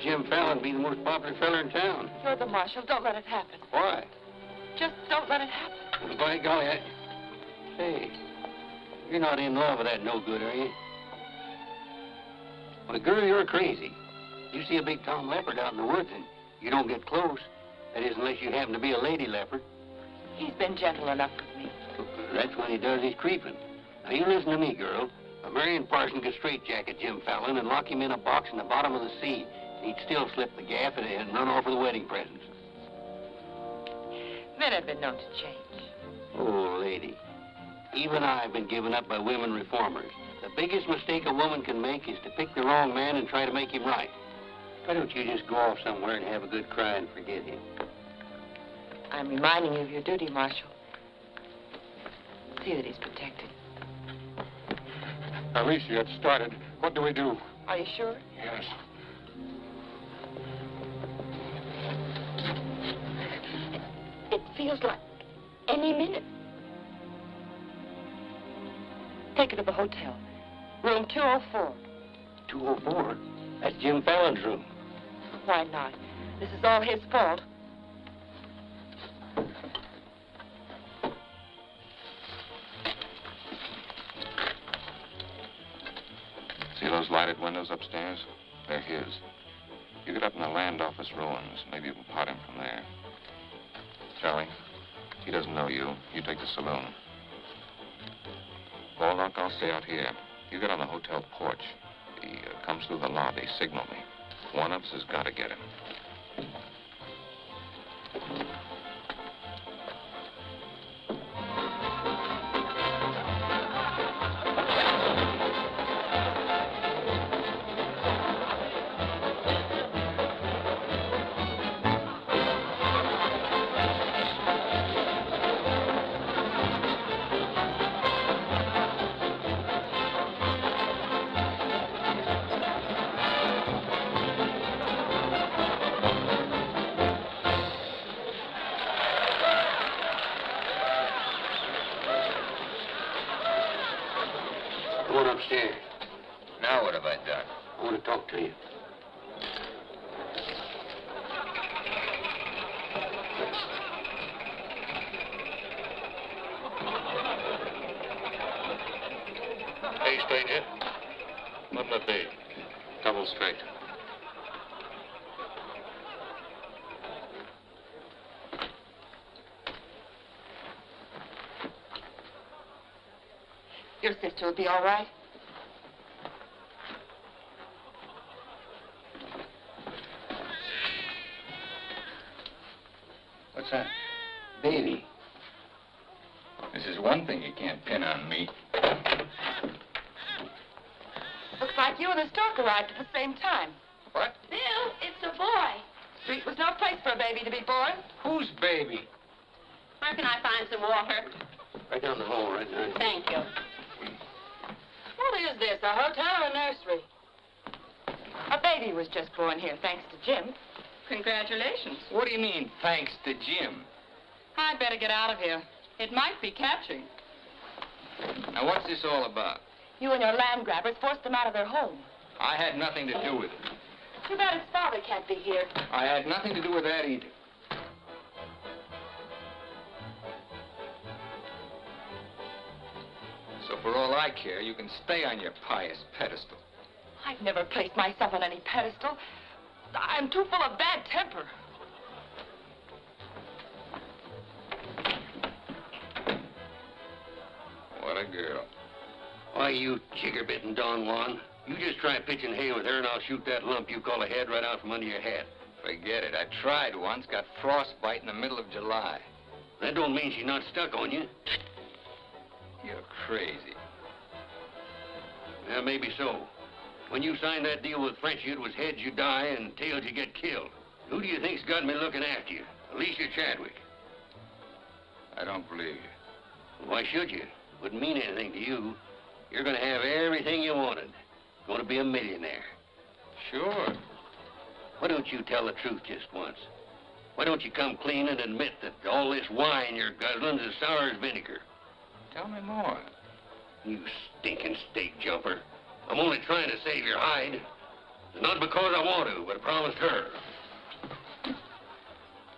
Jim Fallon be the most popular fella in town. You're the marshal. Don't let it happen. Why? Just don't let it happen. Well, by golly, Hey, you're not in love with that no-good, are you? Well, girl, you're crazy. You see a big tom leopard out in the woods and you don't get close. That is, unless you happen to be a lady leopard. He's been gentle enough with me. That's when he does his creeping. Now, you listen to me, girl. A Marion Parson could straitjacket Jim Fallon and lock him in a box in the bottom of the sea. He'd still slip the gaff and run off with the wedding presents. Men have been known to change. Oh, lady. Even I've been given up by women reformers. The biggest mistake a woman can make is to pick the wrong man and try to make him right. Why don't you just go off somewhere and have a good cry and forget him? I'm reminding you of your duty, Marshal. See that he's protected. Alicia, it started. What do we do? Are you sure? Yes. It feels like any minute. Take her to the hotel. Room 204. 204? That's Jim Fallon's room. Why not? This is all his fault. See those lighted windows upstairs? They're his. You get up in the land office ruins. Maybe you can pot him from there. Charlie, he doesn't know you. You take the saloon. Baldock, I'll stay out here. You get on the hotel porch. He comes through the lobby. Signal me. One of us has got to get him. Upstairs. Now what have I done? I want to talk to you. Hey, stranger. What'll it be? Double straight. Your sister will be all right? What's that? Baby. This is one thing you can't pin on me. Looks like you and the stork arrived at the same time. What? Bill, it's a boy. Street was no place for a baby to be born. Whose baby? Where can I find some water? Right down the hall, right now. Thank you. What is this, a hotel or a nursery? A baby was just born here, thanks to Jim. Congratulations. What do you mean, thanks to Jim? I'd better get out of here. It might be catching. Now, what's this all about? You and your land grabbers forced them out of their home. I had nothing to do with it. Too bad his father can't be here. I had nothing to do with that either. So for all I care, you can stay on your pious pedestal. I've never placed myself on any pedestal. I'm too full of bad temper. What a girl. Why, you chigger-bitten Don Juan. You just try pitching hay with her and I'll shoot that lump you call a head right out from under your hat. Forget it. I tried once, got frostbite in the middle of July. That don't mean she's not stuck on you. You're crazy. Yeah, maybe so. When you signed that deal with Frenchy, it was heads you die and tails you get killed. Who do you think's got me looking after you? Alicia Chadwick. I don't believe you. Why should you? Wouldn't mean anything to you. You're going to have everything you wanted. Going to be a millionaire. Sure. Why don't you tell the truth just once? Why don't you come clean and admit that all this wine you're guzzling's as sour as vinegar? Tell me more. You stinking steak jumper. I'm only trying to save your hide. It's not because I want to, but I promised her.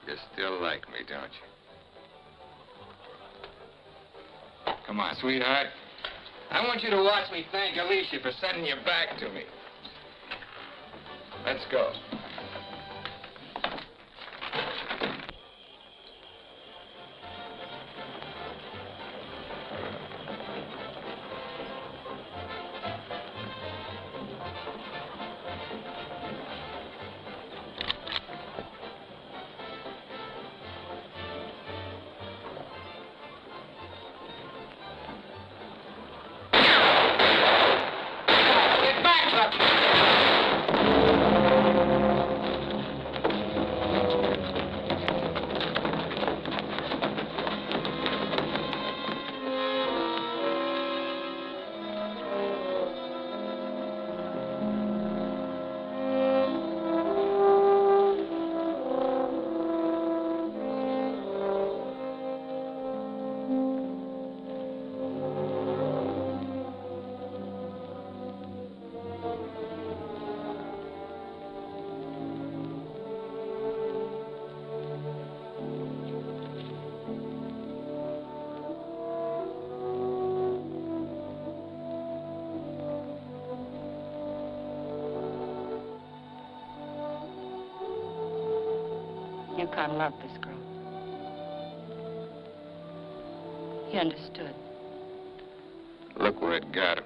You still like me, don't you? Come on, sweetheart. I want you to watch me thank Alicia for sending you back to me. Let's go. Yukon loved this girl. He understood. Look where it got him.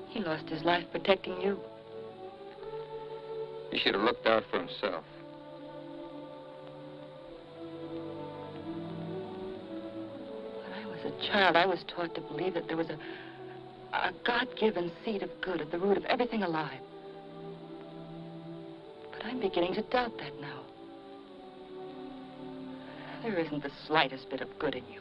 He lost his life protecting you. He should have looked out for himself. When I was a child, I was taught to believe that there was a God-given seed of good at the root of everything alive. But I'm beginning to doubt that now. There isn't the slightest bit of good in you.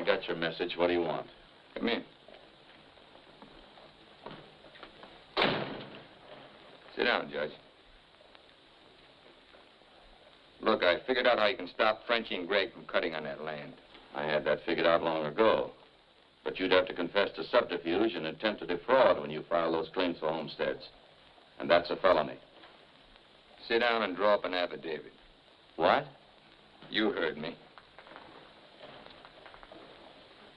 Got your message. What do you want? Come in. Sit down, Judge. Look, I figured out how you can stop Frenchie and Greg from cutting on that land. I had that figured out long ago. But you'd have to confess to subterfuge and attempt to defraud when you file those claims for homesteads. And that's a felony. Sit down and draw up an affidavit. What? You heard me.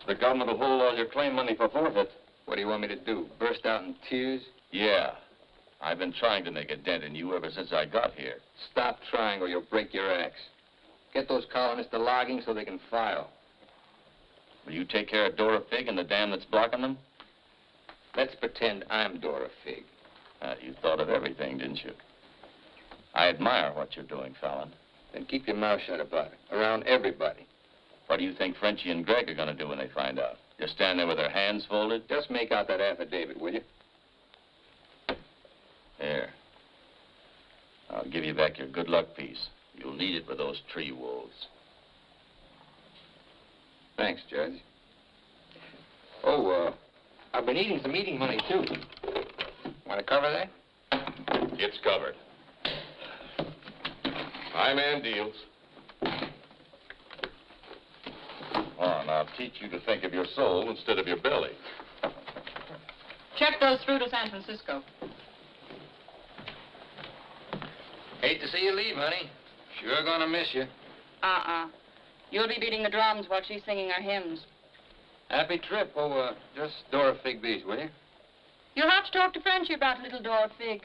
The government will hold all your claim money for forfeit. What do you want me to do? Burst out in tears? Yeah. I've been trying to make a dent in you ever since I got here. Stop trying or you'll break your axe. Get those colonists to logging so they can file. Will you take care of Dora Fig and the dam that's blocking them? Let's pretend I'm Dora Fig. You thought of everything, didn't you? I admire what you're doing, Fallon. Then keep your mouth shut about it, around everybody. What do you think Frenchie and Greg are going to do when they find out? Just stand there with their hands folded? Just make out that affidavit, will you? Here. I'll give you back your good luck piece. You'll need it with those tree wolves. Thanks, Judge. Oh, I've been eating some eating money, too. Want to cover that? It's covered. My man deals. Oh, now teach you to think of your soul instead of your belly. Check those through to San Francisco. Hate to see you leave, honey. Sure gonna miss you. You'll be beating the drums while she's singing her hymns. Happy trip. Oh, just Dora Fig these, will you? You'll have to talk to Frenchie about little Dora Fig.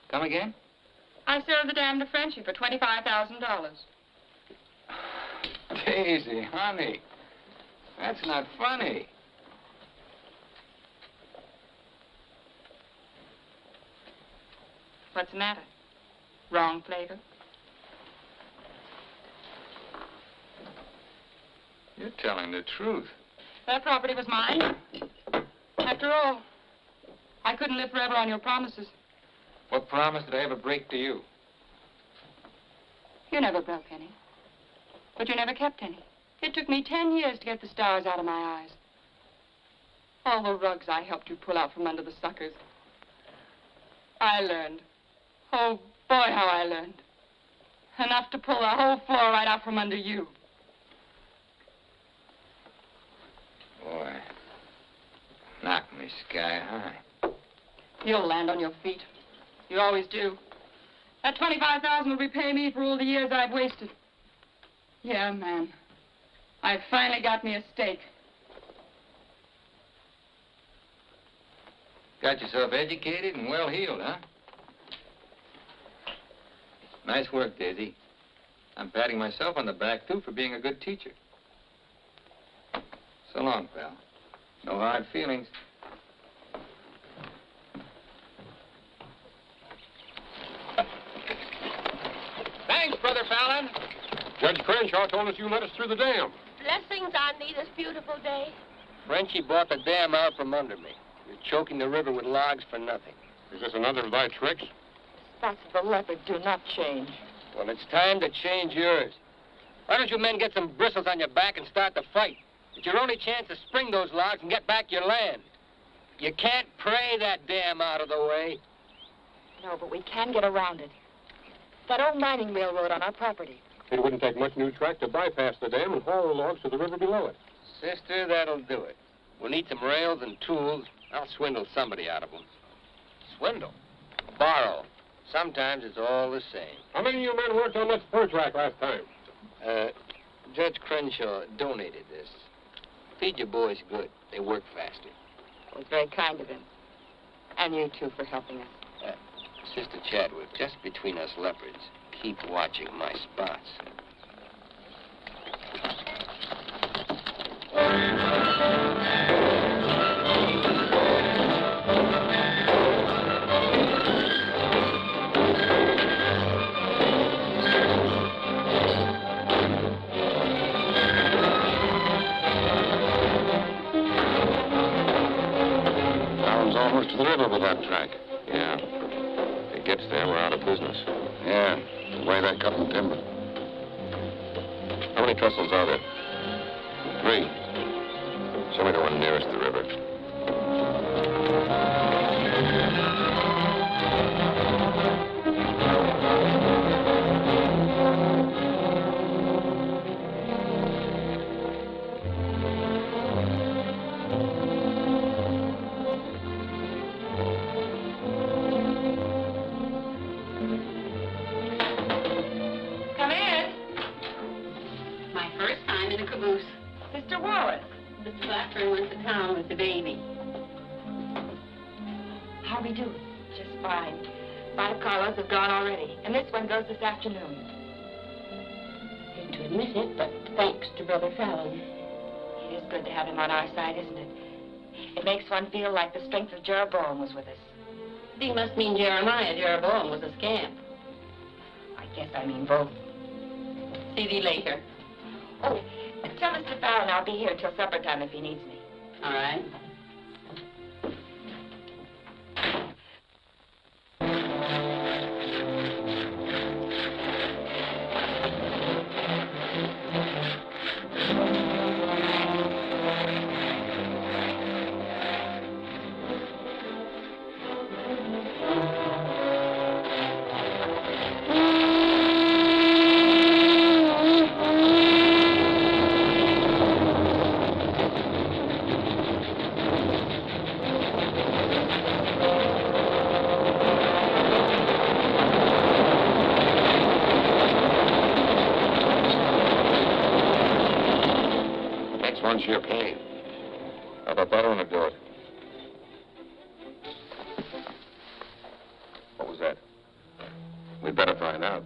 Come again? I sold the dam to Frenchie for $25,000. Daisy, honey. That's not funny. What's the matter? Wrong flavor? You're telling the truth. That property was mine. After all, I couldn't live forever on your promises. What promise did I ever break to you? You never broke any. But you never kept any. It took me 10 years to get the stars out of my eyes. All the rugs I helped you pull out from under the suckers. I learned. Oh, boy, how I learned. Enough to pull the whole floor right out from under you. Boy, knock me sky high. You'll land on your feet. You always do. That $25,000 will repay me for all the years I've wasted. Yeah, man. I finally got me a stake. Got yourself educated and well-heeled, huh? Nice work, Daisy. I'm patting myself on the back, too, for being a good teacher. So long, pal. No hard feelings. Thanks, Brother Fallon. Judge Crenshaw told us you let us through the dam. Blessings on thee this beautiful day. Frenchie bought the dam out from under me. You're choking the river with logs for nothing. Is this another of thy tricks? Spots of the leopard do not change. Well, it's time to change yours. Why don't you men get some bristles on your back and start the fight? It's your only chance to spring those logs and get back your land. You can't pray that dam out of the way. No, but we can get around it. That old mining railroad on our property. It wouldn't take much new track to bypass the dam and haul the logs to the river below it. Sister, that'll do it. We'll need some rails and tools. I'll swindle somebody out of them. Swindle? Borrow. Sometimes it's all the same. How many of you men worked on that spur track last time? Judge Crenshaw donated this. Feed your boys good. They work faster. It was very kind of him. And you, too, for helping us. Sister Chadwick, just between us leopards, keep watching my spots. Almost to the river with that track. Yeah. If it gets there, we're out of business. Yeah, the way they're cutting timber. How many trestles are there? 3. Show me the one nearest the river. Sister Wallace. The Blackburn went to town with the baby. How we do? Just fine. 5 carloads have gone already, and this one goes this afternoon. Hate to admit it, but thanks to Brother Fallon. It is good to have him on our side, isn't it? It makes one feel like the strength of Jeroboam was with us. Thee must mean Jeremiah. Jeroboam was a scamp. I guess I mean both. See thee later. Oh, tell Mr. Fallon I'll be here till supper time if he needs me. All right. Sheer pain. How about borrowing a do it? What was that? We'd better find out.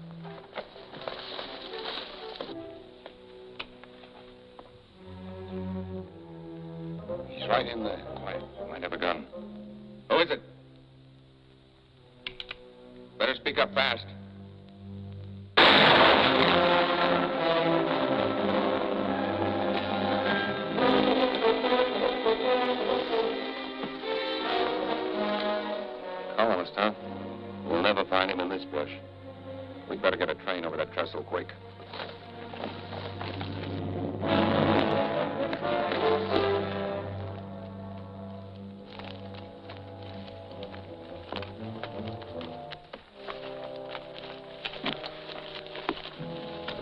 He's right in there. Might have a gun. Who is it? Better speak up fast. Colonist, huh? We'll never find him in this brush. We'd better get a train over that trestle quick.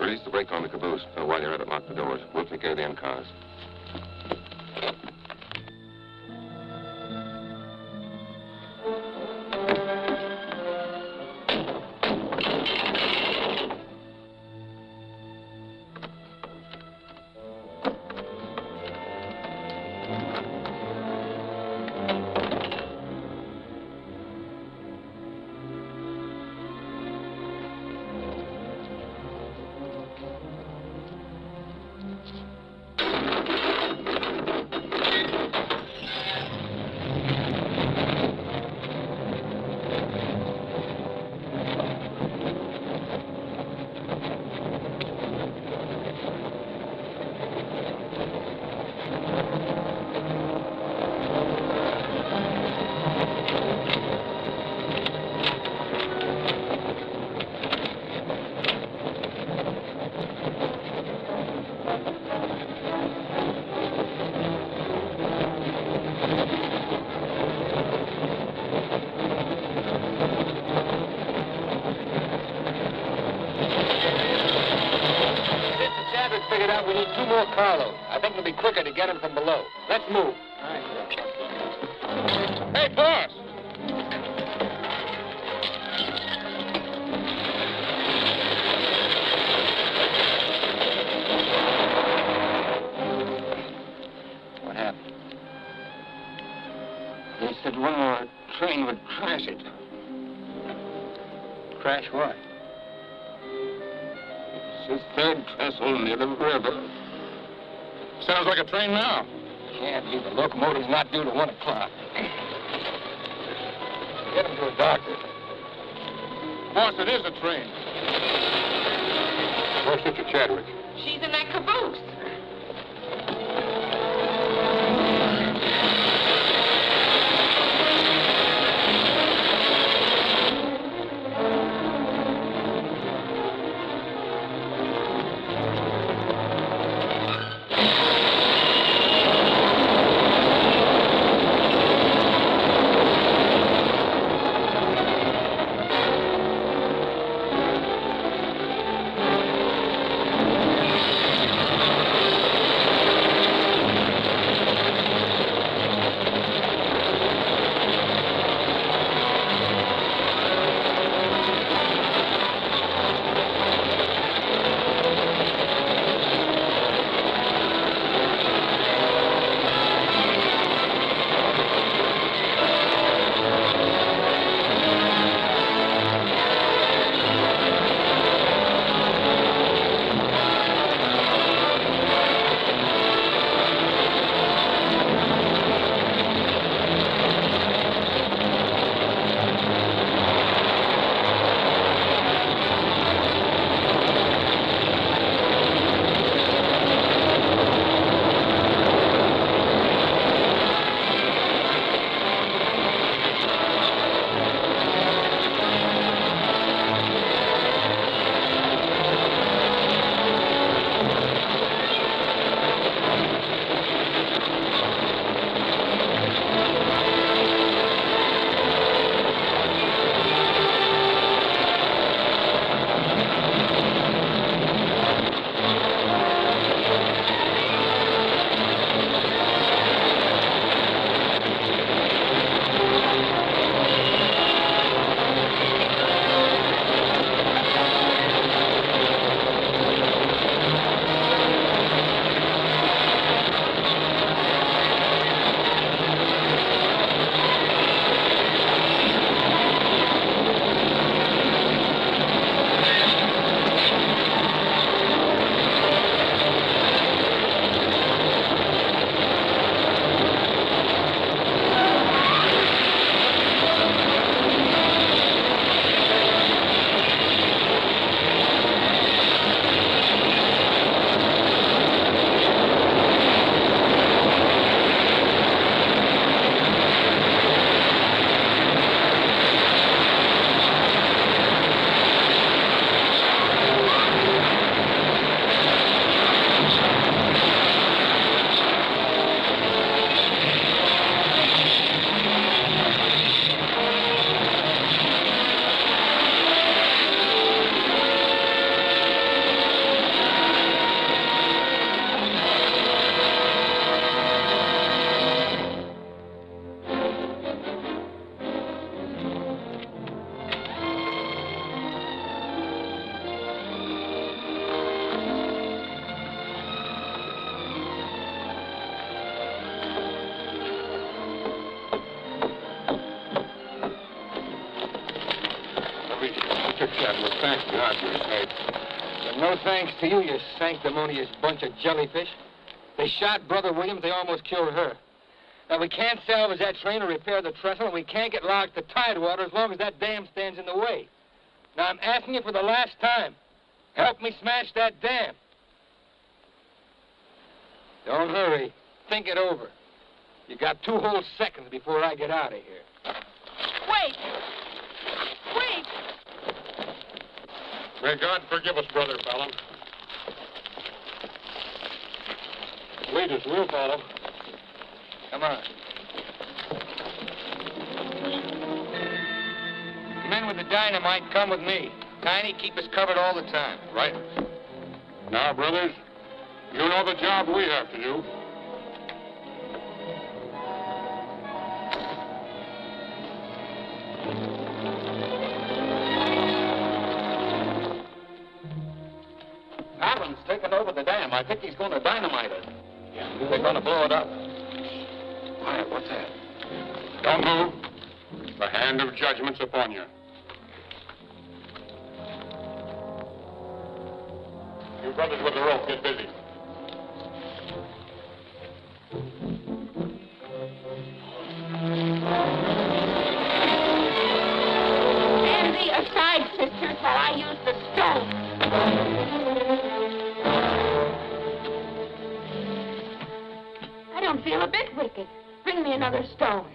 Release the brake on the caboose. While you're at it, lock the doors. We'll take care of the end cars. we need 2 more carloads. I think it'll be quicker to get them from below. Let's move. Hey, boss! What happened? They said one more train would crash it. Crash what? It's the 3rd trestle near the river. Sounds like a train now. Can't be. The locomotive's not due to 1 o'clock. Get him to a doctor. Boss, it is a train. Where's Sister Chadwick? She's in that caboose. Chadwick, thank God you're safe. And no thanks to you, you sanctimonious bunch of jellyfish. They shot Brother Williams, they almost killed her. Now, we can't salvage that train or repair the trestle, and we can't get locked to Tidewater as long as that dam stands in the way. Now, I'm asking you for the last time. Help me smash that dam. Don't hurry. Think it over. You got 2 whole seconds before I get out of here. Wait! Wait! May God forgive us, Brother Fallon. Lead us, we'll follow. Come on. The men with the dynamite come with me. Tiny, keep us covered all the time. Right. Now, brothers, You know the job we have to do. Fallon's taken over the dam. I think he's going to dynamite it. They're going to blow it up. Quiet, what's that? Don't move. The hand of judgment's upon you. You brothers with the rope, get busy. Stand thee aside, sisters, while I use the stone. I don't feel a bit wicked. Bring me another stone.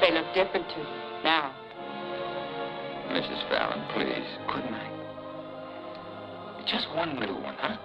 They look different to you now. Mrs. Fallon, please. Good night. Just one little one, huh?